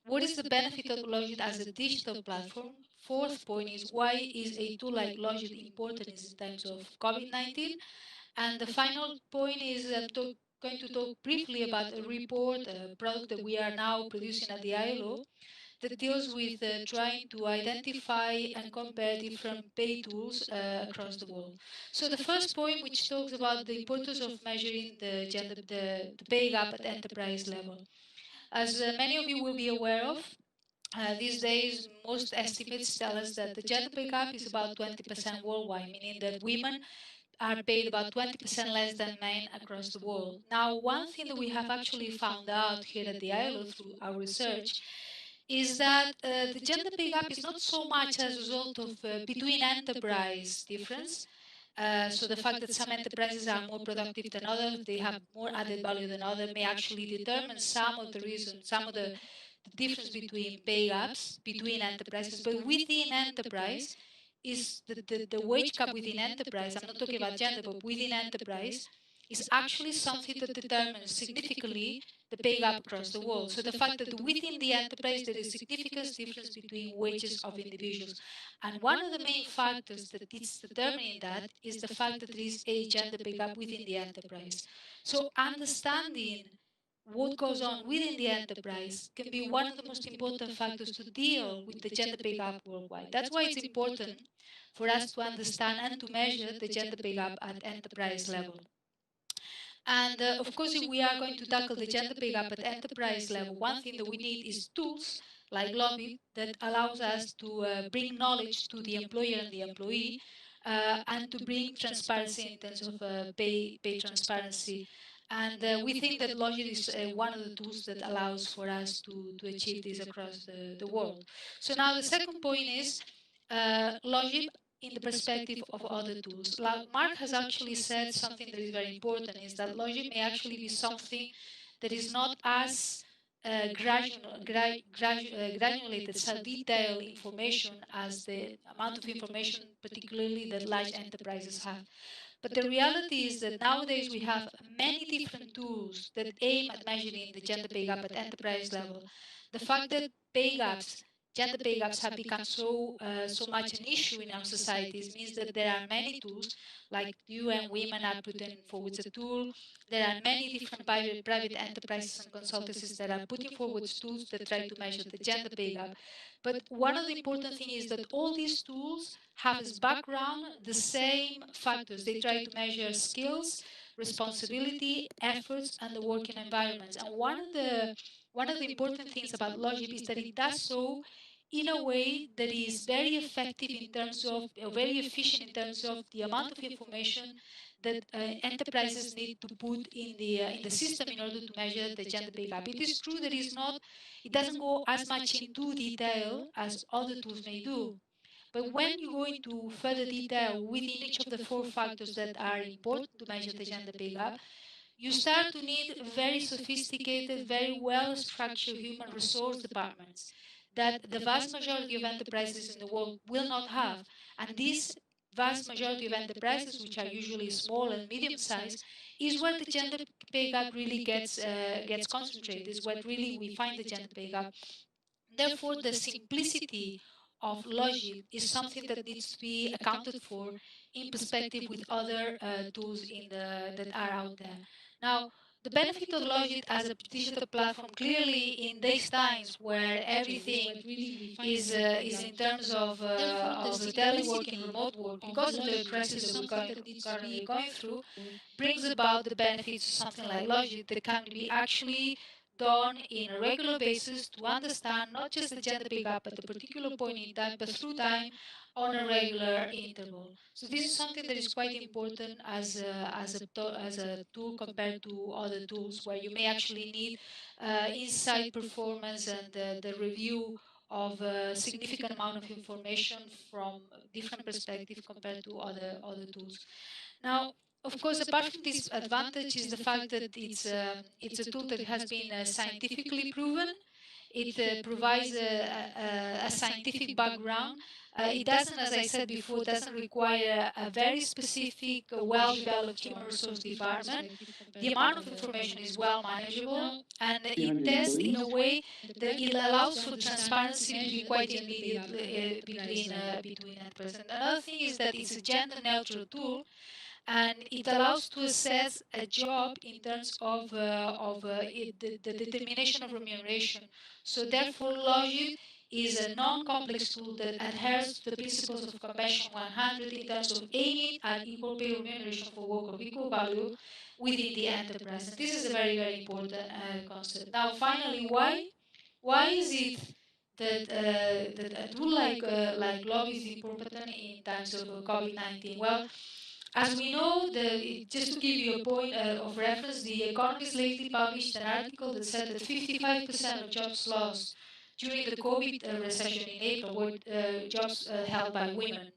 what is the benefit of Logit as a digital platform? Fourth point is why is a tool like Logit important in times of COVID-19? And the final point is going to talk briefly about a report, a product that we are now producing at the ILO that deals with trying to identify and compare different pay tools across the world. So the first point, which talks about the importance of measuring the pay gap at enterprise level. As many of you will be aware of, these days, most estimates tell us that the gender pay gap is about 20% worldwide, meaning that women are paid about 20% less than men across the world. Now, one thing that we have actually found out here at the ILO through our research is that the gender pay gap is not so much as a result of between enterprise difference. So the fact that some enterprises are more productive than others, they have more added value than others, may actually determine some of the reasons, some of the difference between pay gaps between enterprises. But within enterprise is the wage gap within enterprise. I'm not talking about gender, but within enterprise is actually something that determines significantly the pay gap across the world. So the fact that within the enterprise there is significant difference between wages of individuals. And one of the main factors that is determining that is the fact that there is a gender pay gap within the enterprise. So understanding what goes on within the enterprise can be one of the most important factors to deal with the gender pay gap worldwide. That's why it's important for us to understand and to measure the gender pay gap at enterprise level. And of course, if we are going to tackle the gender pay gap at enterprise level, one thing that we need is tools like Logib that allows us to bring knowledge to the employer and the employee, and to bring transparency in terms of pay transparency. And we think that Logib is one of the tools that allows for us to achieve this across the world. So now the second point is Logib in the perspective of other tools. Mark has actually said something that is very important, is that Logib may actually be something that is not as granulated, so detailed information as the amount of information, particularly that large enterprises have. But the reality is that nowadays we have many different tools that aim at measuring the gender pay gap at enterprise level. The fact that pay gaps gender pay gaps have become so much an issue in our societies means that there are many tools, like UN Women are putting forward a tool. There are many different private enterprises and consultancies that are putting forward tools that try to measure the gender pay gap. But one of the important things is that all these tools have as background the same factors. They try to measure skills, responsibility, efforts, and the working environments. And one of the important things about Logib is that it does so in a way that is very effective in terms of, very efficient in terms of the amount of information that enterprises need to put in the system in order to measure the gender pay gap. It is true that it doesn't go as much into detail as other tools may do. But when you go into further detail within each of the four factors that are important to measure the gender pay gap, you start to need very sophisticated, very well structured human resource departments that the vast majority of enterprises in the world will not have. And this vast majority of enterprises, which are usually small and medium sized, is where the gender pay gap really gets concentrated, is where really we find the gender pay gap. Therefore, the simplicity of Logib is something that needs to be accounted for in perspective with other tools that are out there. Now, the benefit of Logib as a digital platform, clearly in these times where everything is in terms of teleworking, remote work, because of the crisis that we're currently going through, brings about the benefits of something like Logib that can be actually done in a regular basis to understand not just the gender pay gap at a particular point in time, but through time on a regular interval. So this is something that is quite important as a tool compared to other tools where you may actually need inside performance and the review of a significant amount of information from different perspectives compared to other tools. Now, of course, apart from this advantage is the fact that it's a tool that has been scientifically proven. It provides a scientific background. It doesn't, as I said before, doesn't require a very specific, well-developed human resource department. The amount of information is well manageable, and it tests in a way that it allows for transparency to be quite immediate between enterprises. Another thing is that it's a gender-neutral tool, and it allows to assess a job in terms of the determination of remuneration. So therefore, Logit is a non-complex tool that adheres to the principles of Convention 100 in terms of aiming at equal pay remuneration for work of equal value within the enterprise. And this is a very, very important concept. Now, finally, why is it that a tool like Logit is important in times of COVID-19? Well, as we know, just to give you a point of reference, The Economist lately published an article that said that 55% of jobs lost during the COVID recession in April were jobs held by women.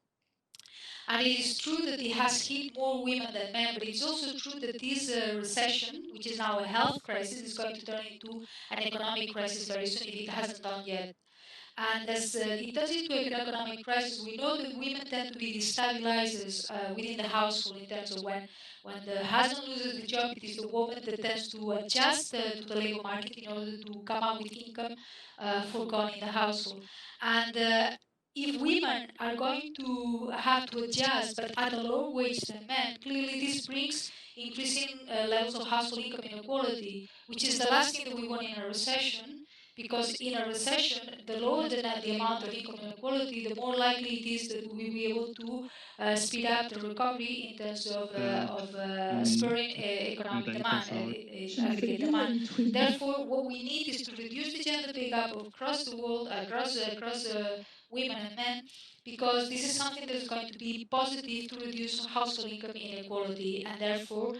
And it is true that it has hit more women than men, but it's also true that this recession, which is now a health crisis, is going to turn into an economic crisis very soon if it hasn't done yet. And as it turns into an economic crisis, we know that women tend to be the stabilizers within the household in terms of when the husband loses the job, it is the woman that tends to adjust to the labor market in order to come up with income forgone in the household. And if women are going to have to adjust, but at a lower wage than men, clearly this brings increasing levels of household income inequality, which is the last thing that we want in a recession, because in a recession, the lower the amount of income inequality, the more likely it is that we will be able to speed up the recovery in terms of spurring economic demand, aggregate demand. Therefore, what we need is to reduce the gender pay gap across the world, across women and men, because this is something that is going to be positive to reduce household income inequality and therefore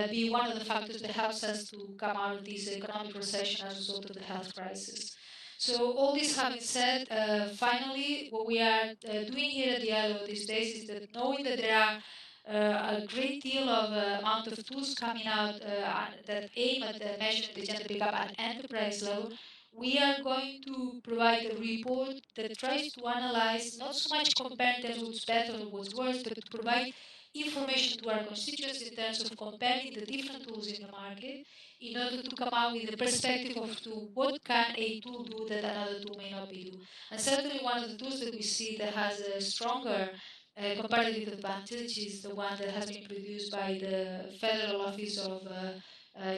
be one of the factors that helps us to come out of this economic recession as a result of the health crisis. So all this having said, finally, what we are doing here at the ILO these days is that knowing that there are a great deal of amount of tools coming out that aim at measuring the gender pay gap at enterprise level, we are going to provide a report that tries to analyze, not so much compare in terms of what's better or what's worse, but to provide information to our constituents in terms of comparing the different tools in the market in order to come out with the perspective of to what can a tool do that another tool may not be do. And certainly one of the tools that we see that has a stronger comparative advantage is the one that has been produced by the Federal Office of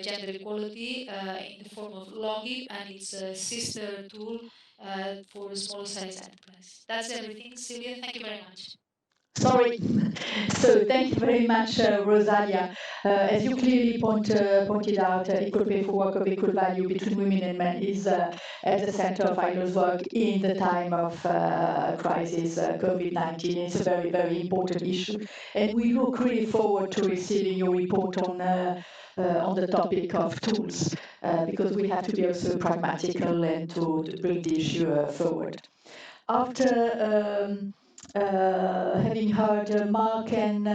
Gender Equality in the form of Logib, and it's a sister tool for small size enterprise. That's everything. Silvia, thank you very much. Sorry. So thank you very much, Rosalia. As you clearly pointed out, equal pay for work of equal value between women and men is at the center of ILO's work in the time of crisis, COVID-19. It's a very, very important issue. And we look really forward to receiving your report on the topic of tools, because we have to be also pragmatical and to bring the issue forward. After having heard Mark and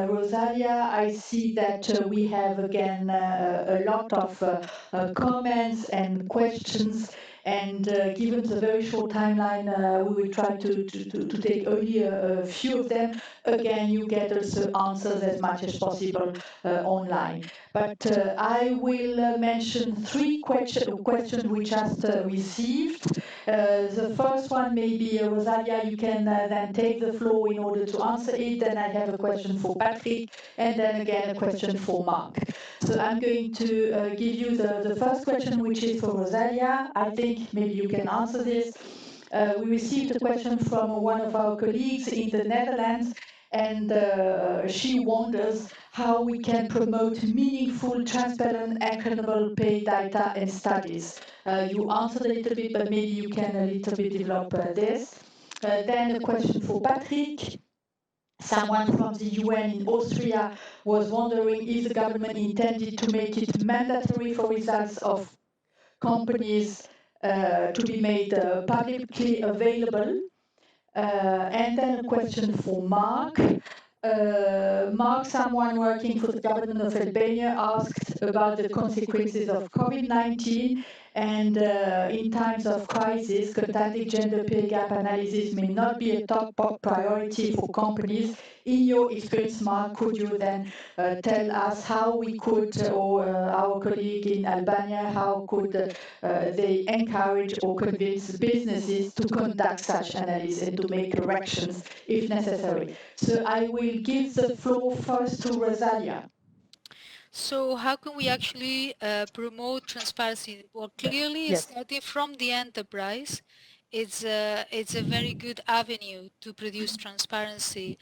Rosalia, I see that we have again a lot of comments and questions, and given the very short timeline, we will try to take only a few of them. Again, you get also answers as much as possible online. But I will mention three questions we just received. The first one, maybe Rosalia, you can then take the floor in order to answer it. Then I have a question for Patrick, and then again a question for Mark. So I'm going to give you the first question, which is for Rosalia. I think maybe you can answer this. We received a question from one of our colleagues in the Netherlands, and she wonders how we can promote meaningful, transparent, and credible pay data and studies. You answered a little bit, but maybe you can a little bit develop this. Then a question for Patrick. Someone from the UN in Austria was wondering if the government intended to make it mandatory for results of companies to be made publicly available. And then a question for Mark. Mark, someone working for the government of Albania, asked about the consequences of COVID-19, and in times of crisis, conducting gender pay gap analysis may not be a top priority for companies. In your experience, Mark, could you then tell us how we could, or our colleague in Albania, how could they encourage or convince businesses to conduct such analysis and to make corrections if necessary? So I will give the floor first to Rosalia. So how can we actually promote transparency? Well, clearly, Yes. starting from the enterprise, it's a very good avenue to produce transparency.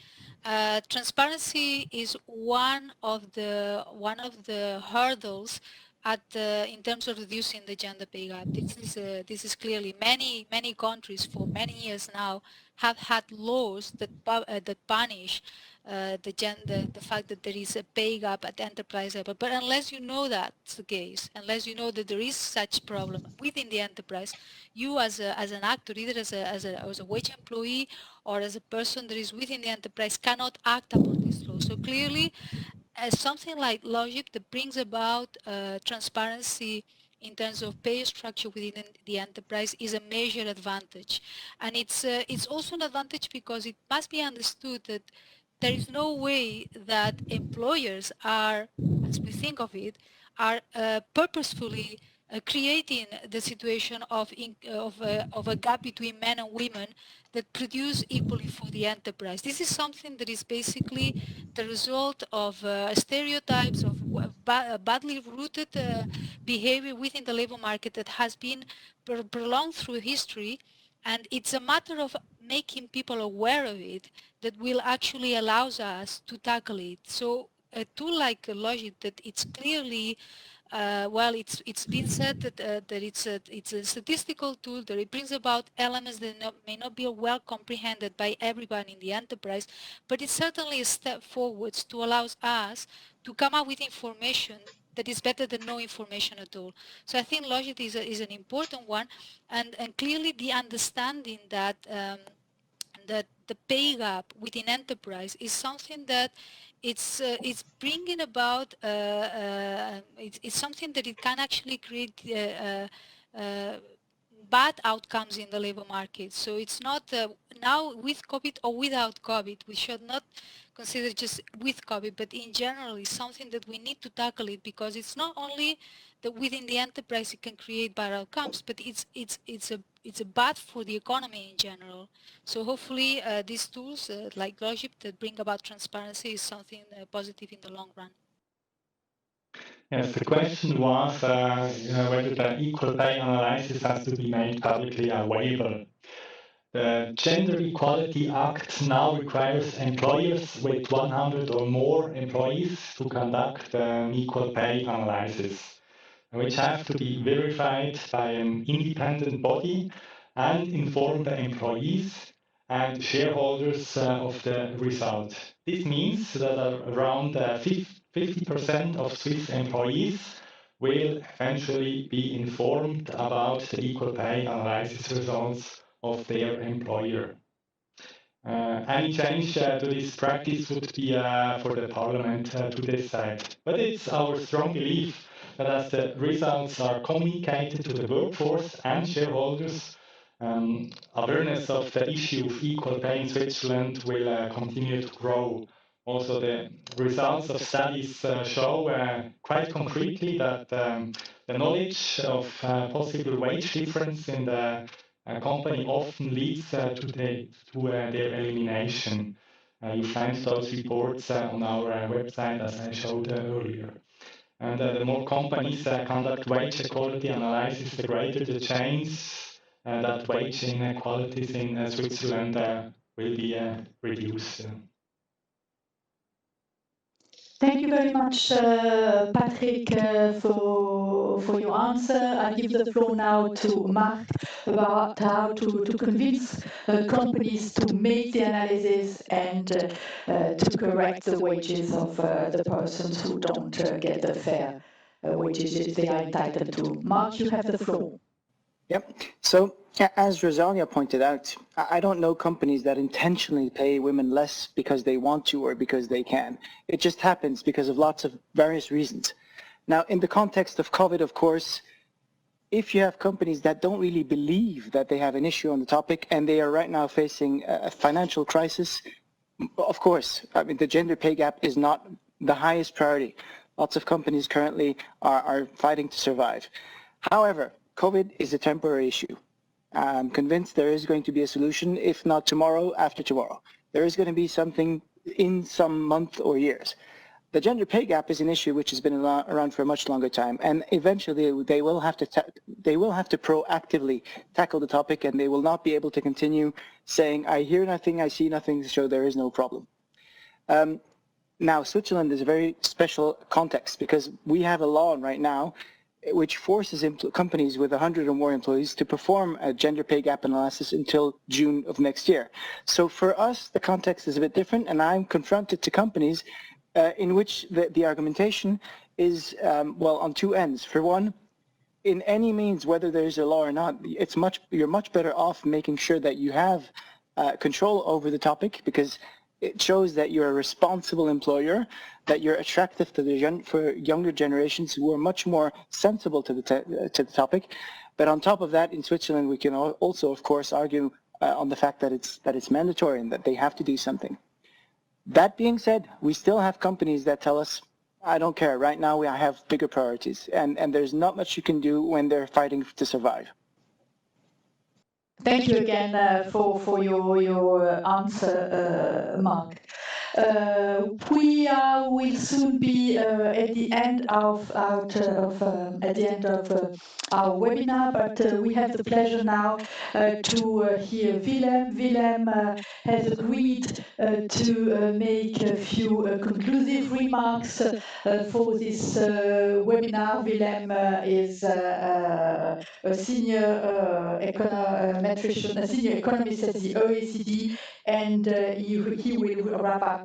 Transparency is one of the hurdles in terms of reducing the gender pay gap. This is clearly many countries for many years now have had laws that punish the fact that there is a pay gap at enterprise level. But unless you know that's the case, unless you know that there is such problem within the enterprise, you as an actor, either as a wage employee or as a person that is within the enterprise, cannot act upon this law. So clearly, something like Logib that brings about transparency in terms of pay structure within the enterprise is a major advantage. And it's also an advantage because it must be understood that there is no way that employers are, as we think of it, are purposefully creating the situation of a gap between men and women that produce equally for the enterprise. This is something that is basically the result of stereotypes of badly rooted behavior within the labor market that has been prolonged through history, and it's a matter of making people aware of it that will actually allows us to tackle it. So a tool like Logib that it's clearly well, it's been said that it's a statistical tool that it brings about elements that may not be well comprehended by everyone in the enterprise, but it's certainly a step forwards to allow us to come up with information that is better than no information at all. So I think Logib is an important one, and clearly the understanding that that the pay gap within enterprise is something that it's bringing about it's something that it can actually create bad outcomes in the labor market. So it's not now with COVID or without COVID. We should not consider just with COVID, but in general, it's something that we need to tackle it, because it's not only that within the enterprise it can create bad outcomes, but it's a bad for the economy in general. So hopefully these tools like Logib that bring about transparency is something positive in the long run. Yes, the question was whether the equal pay analysis has to be made publicly available. The Gender Equality Act now requires employers with 100 or more employees to conduct an equal pay analysis, which have to be verified by an independent body and inform the employees and shareholders of the result. This means that around 50% of Swiss employees will eventually be informed about the equal pay analysis results of their employer. Any change to this practice would be for the Parliament to decide. But it's our strong belief that as the results are communicated to the workforce and shareholders, awareness of the issue of equal pay in Switzerland will continue to grow. Also, the results of studies show quite concretely that the knowledge of possible wage difference in the company often leads to their elimination. You find those reports on our website, as I showed earlier. And the more companies conduct wage equality analysis, the greater the chance that wage inequalities in Switzerland will be reduced. Thank you very much, Patrick, for your answer. I give the floor now to Marc about how to convince companies to make the analysis and to correct the wages of the persons who don't get the fair wages they are entitled to. Marc, you have the floor. Yep. So as Rosalia pointed out, I don't know companies that intentionally pay women less because they want to or because they can. It just happens because of lots of various reasons. Now, in the context of COVID, of course, if you have companies that don't really believe that they have an issue on the topic and they are right now facing a financial crisis, of course, I mean, the gender pay gap is not the highest priority. Lots of companies currently are fighting to survive. However, COVID is a temporary issue. I'm convinced there is going to be a solution, if not tomorrow, after tomorrow. There is going to be something in some month or years. The gender pay gap is an issue which has been around for a much longer time, and eventually they will have to proactively tackle the topic, and they will not be able to continue saying, I hear nothing, I see nothing, so there is no problem. Now, Switzerland is a very special context because we have a law right now which forces companies with 100 or more employees to perform a gender pay gap analysis until June of next year. So for us, the context is a bit different, and I'm confronted to companies in which the argumentation is, well, on two ends. For one, in any means, whether there's a law or not, you're much better off making sure that you have control over the topic, because it shows that you're a responsible employer, that you're attractive to for younger generations who are much more sensible to the topic. But on top of that, in Switzerland, we can also, of course, argue on the fact that it's mandatory and that they have to do something. That being said, we still have companies that tell us, I don't care, right now I have bigger priorities, and there's not much you can do when they're fighting to survive. Thank you again for your answer, Marc. We will soon be at the end of our webinar, but we have the pleasure now to hear Willem. Willem has agreed to make a few conclusive remarks for this webinar. Willem is a senior econometrician, a senior economist at the OECD, and he will wrap up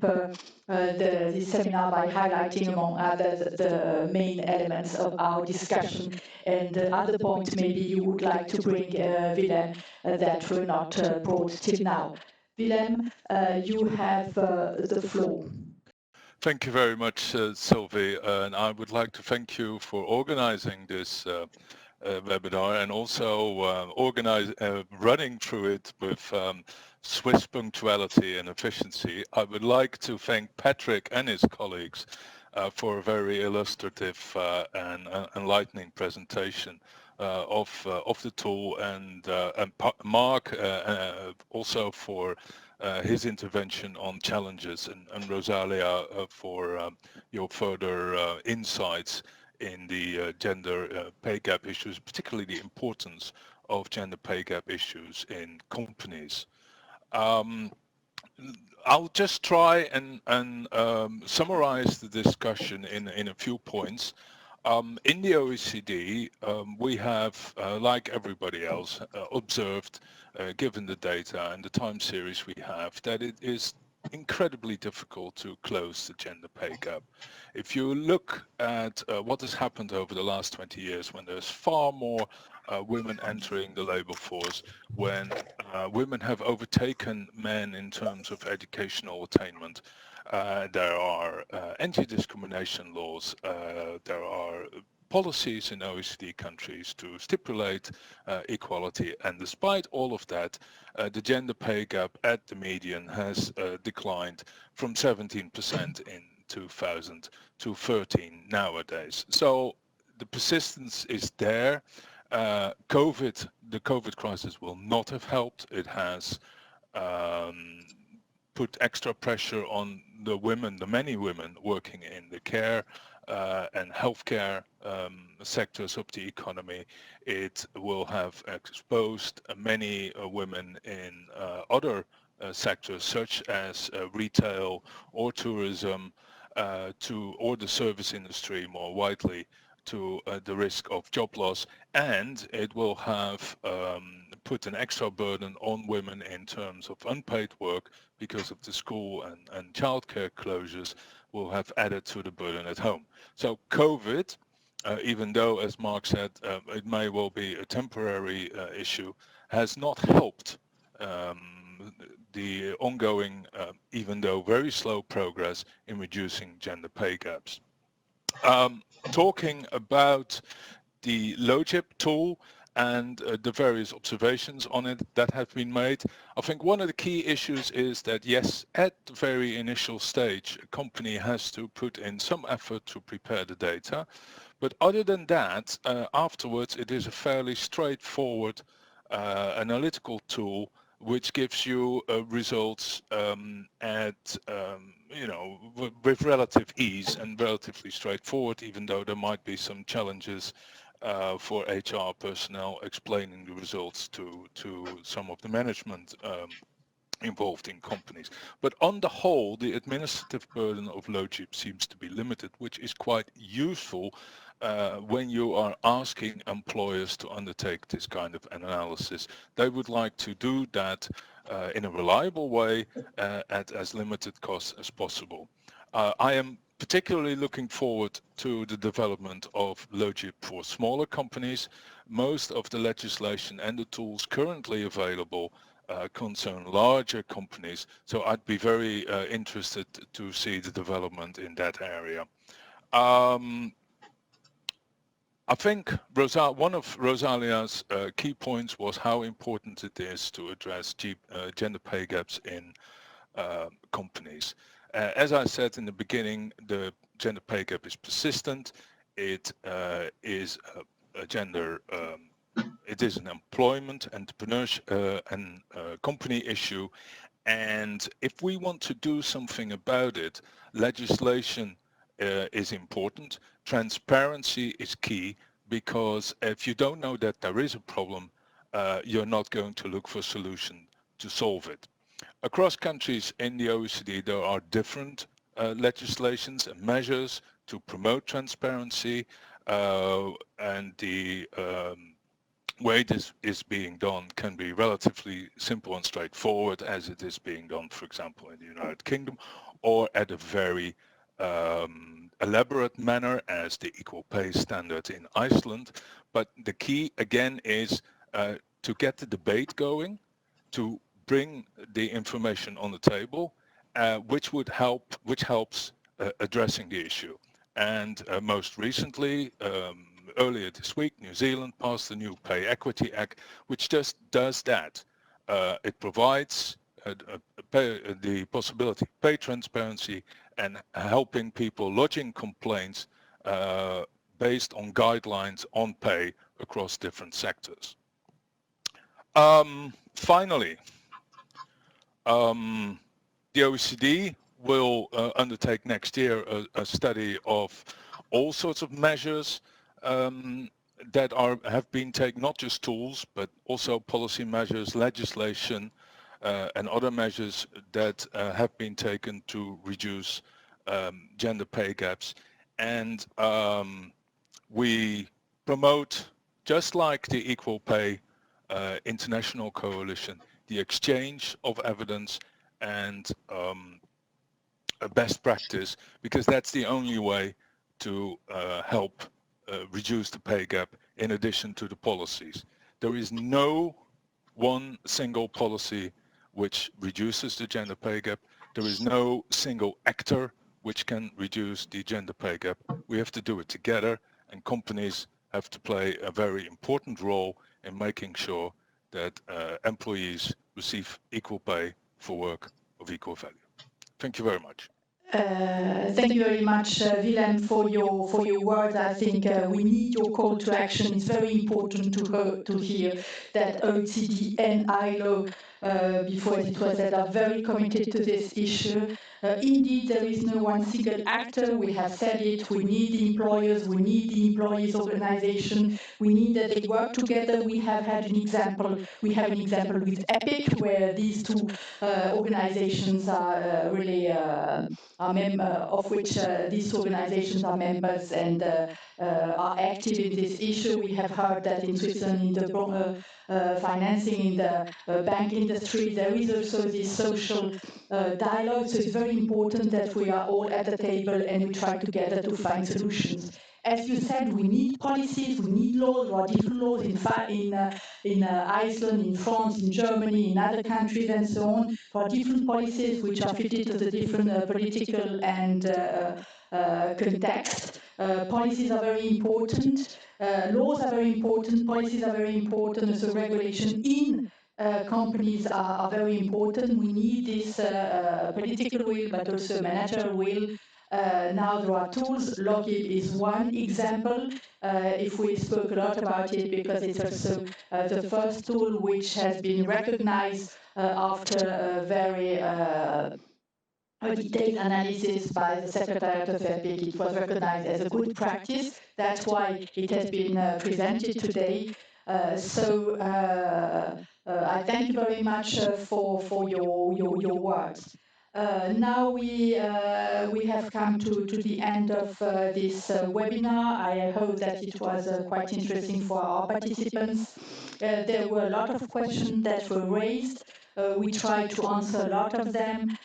this seminar by highlighting, among others, the main elements of our discussion and other points maybe you would like to bring, Willem, that were not brought till now. Willem, you have the floor. Thank you very much, Sylvie, and I would like to thank you for organizing this webinar, and also running through it with Swiss punctuality and efficiency. I would like to thank Patrick and his colleagues for a very illustrative and enlightening presentation of the tool, and Mark also for his intervention on challenges, and Rosalia for your further insights in the gender pay gap issues, particularly the importance of gender pay gap issues in companies. I'll just try and summarize the discussion in a few points. In the OECD, we have, like everybody else, observed, given the data and the time series we have, that it is incredibly difficult to close the gender pay gap. If you look at what has happened over the last 20 years, when there's far more women entering the labor force, when women have overtaken men in terms of educational attainment, there are anti-discrimination laws, there are policies in OECD countries to stipulate equality, and despite all of that, the gender pay gap at the median has declined from 17% in 2000 to 13 nowadays. So the persistence is there. The COVID crisis will not have helped. It has put extra pressure on the women, the many women working in the care and healthcare sectors of the economy. It will have exposed many women in other sectors such as retail or tourism or the service industry more widely to the risk of job loss, and it will have put an extra burden on women in terms of unpaid work because of the school and childcare closures will have added to the burden at home. So COVID, even though, as Mark said, it may well be a temporary issue, has not helped the ongoing, even though very slow progress in reducing gender pay gaps. Talking about the Logib tool and the various observations on it that have been made, I think one of the key issues is that, yes, at the very initial stage, a company has to put in some effort to prepare the data. But other than that, afterwards, it is a fairly straightforward analytical tool which gives you results at with relative ease and relatively straightforward, even though there might be some challenges for HR personnel explaining the results to some of the management involved in companies. But on the whole, the administrative burden of Logib seems to be limited, which is quite useful when you are asking employers to undertake this kind of analysis. They would like to do that in a reliable way at as limited cost as possible. I am particularly looking forward to the development of Logib for smaller companies. Most of the legislation and the tools currently available concern larger companies, so I'd be very interested to see the development in that area. I think one of Rosalia's key points was how important it is to address gender pay gaps in companies. As I said in the beginning, the gender pay gap is persistent. It is a gender it is an employment, entrepreneurship, and company issue. And if we want to do something about it, legislation is important. Transparency is key, because if you don't know that there is a problem, you're not going to look for a solution to solve it. Across countries in the OECD, there are different legislations and measures to promote transparency, and the way this is being done can be relatively simple and straightforward, as it is being done, for example, in the United Kingdom, or at a very elaborate manner as the equal pay standard in Iceland. But the key, again, is to get the debate going, to bring the information on the table, which helps addressing the issue. And most recently, earlier this week, New Zealand passed the new Pay Equity Act, which just does that. It provides the possibility, pay transparency, and helping people lodging complaints based on guidelines on pay across different sectors. Finally, the OECD will undertake next year a study of all sorts of measures that have been taken, not just tools, but also policy measures, legislation, and other measures that have been taken to reduce gender pay gaps. And we promote, just like the Equal Pay International Coalition, the exchange of evidence and a best practice, because that's the only way to help reduce the pay gap in addition to the policies. There is no one single policy which reduces the gender pay gap. There is no single actor which can reduce the gender pay gap. We have to do it together, and companies have to play a very important role in making sure that employees receive equal pay for work of equal value. Thank you very much. Thank you very much, Willem, for your words. I think we need your call to action. It's very important to hear that OECD and ILO, before it was said, are very committed to this issue. Indeed, there is no one single actor. We have said it. We need the employers. We need the employees' organization. We need that they work together. We have had an example. We have an example with EPIC, where these two organizations are really of which these organizations are members and are active in this issue. We have heard that in Switzerland, in the financing, in the bank industry, there is also this social dialogue. So it's very important that we are all at the table and we try together to find solutions. As you said, we need policies, we need laws. There are different laws in Iceland, in France, in Germany, in other countries, and so on. There are different policies which are fitted to the different political and context. Policies are very important. Laws are very important. Policies are very important. So regulation in companies are very important. We need this political will, but also managerial will. Now there are tools. Logib is one example. If we spoke a lot about it, because it's also the first tool which has been recognized after a very detailed analysis by the Secretariat of EPIC. It was recognized as a good practice. That's why it has been presented today. I thank you very much for your words. Now we have come to the end of this webinar. I hope that it was quite interesting for our participants. There were a lot of questions that were raised. We tried to answer a lot of them,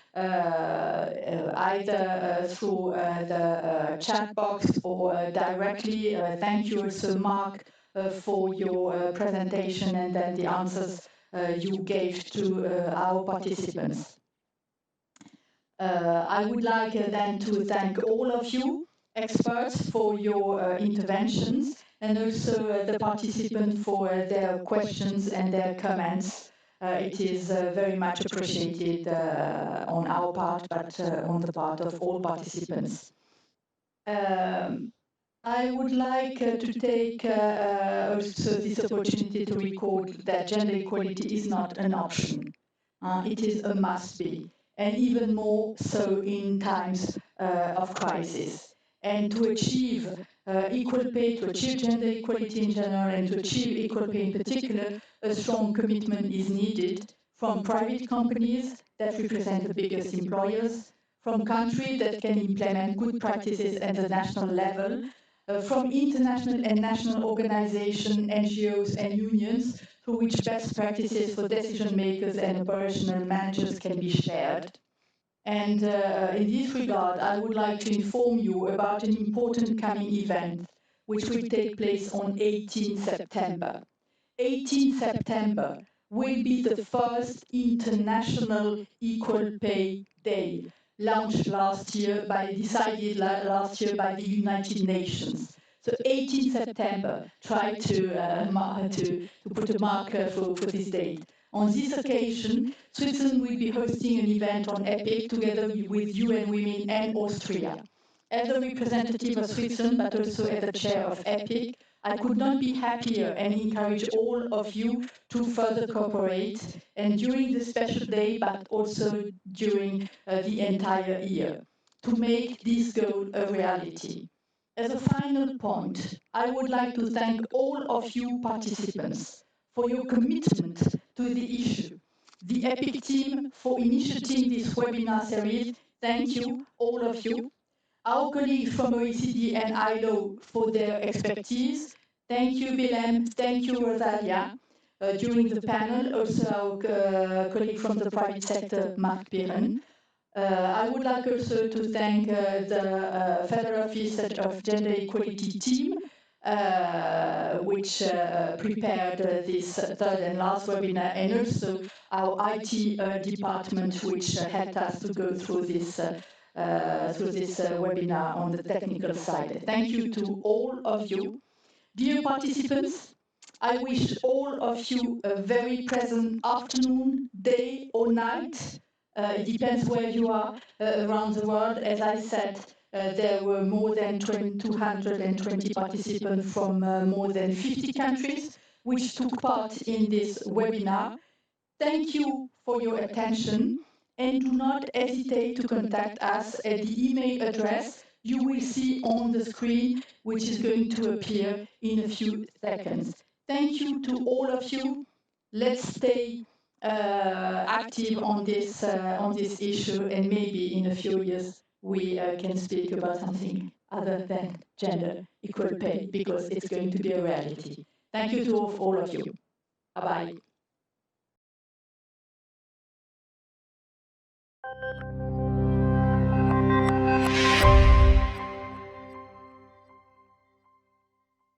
either through the chat box or directly. Thank you also, Mark, for your presentation and then the answers you gave to our participants. I would like then to thank all of you experts for your interventions, and also the participants for their questions and their comments. It is very much appreciated on our part, but on the part of all participants. I would like to take also this opportunity to record that gender equality is not an option. It is a must-be, and even more so in times of crisis. And to achieve equal pay, to achieve gender equality in general, and to achieve equal pay in particular, a strong commitment is needed from private companies that represent the biggest employers, from countries that can implement good practices at the national level, from international and national organizations, NGOs and unions, through which best practices for decision makers and operational managers can be shared. And in this regard, I would like to inform you about an important coming event, which will take place on 18 September. 18 September will be the first International Equal Pay Day, launched decided last year by the United Nations. So 18 September, try to put a marker for this date. On this occasion, Switzerland will be hosting an event on EPIC together with UN Women and Austria. As a representative of Switzerland, but also as the chair of EPIC, I could not be happier and encourage all of you to further cooperate, and during this special day, but also during the entire year, to make this goal a reality. As a final point, I would like to thank all of you participants for your commitment to the issue. The EPIC team for initiating this webinar series, thank you, all of you. Our colleagues from OECD and ILO for their expertise. Thank you, Willem. Thank you, Rosalia. During the panel, also our colleague from the private sector, Mark Biren. I would like also to thank the Federal Office of Gender Equality team, which prepared this third and last webinar, and also our IT department, which helped us to go through this webinar on the technical side. Thank you to all of you. Dear participants, I wish all of you a very pleasant afternoon, day or night. It depends where you are around the world. As I said, there were more than 220 participants from more than 50 countries which took part in this webinar. Thank you for your attention, and do not hesitate to contact us at the email address you will see on the screen, which is going to appear in a few seconds. Thank you to all of you. Let's stay active on this issue, and maybe in a few years we can speak about something other than gender equal pay, because it's going to be a reality. Thank you to all of you. Bye-bye.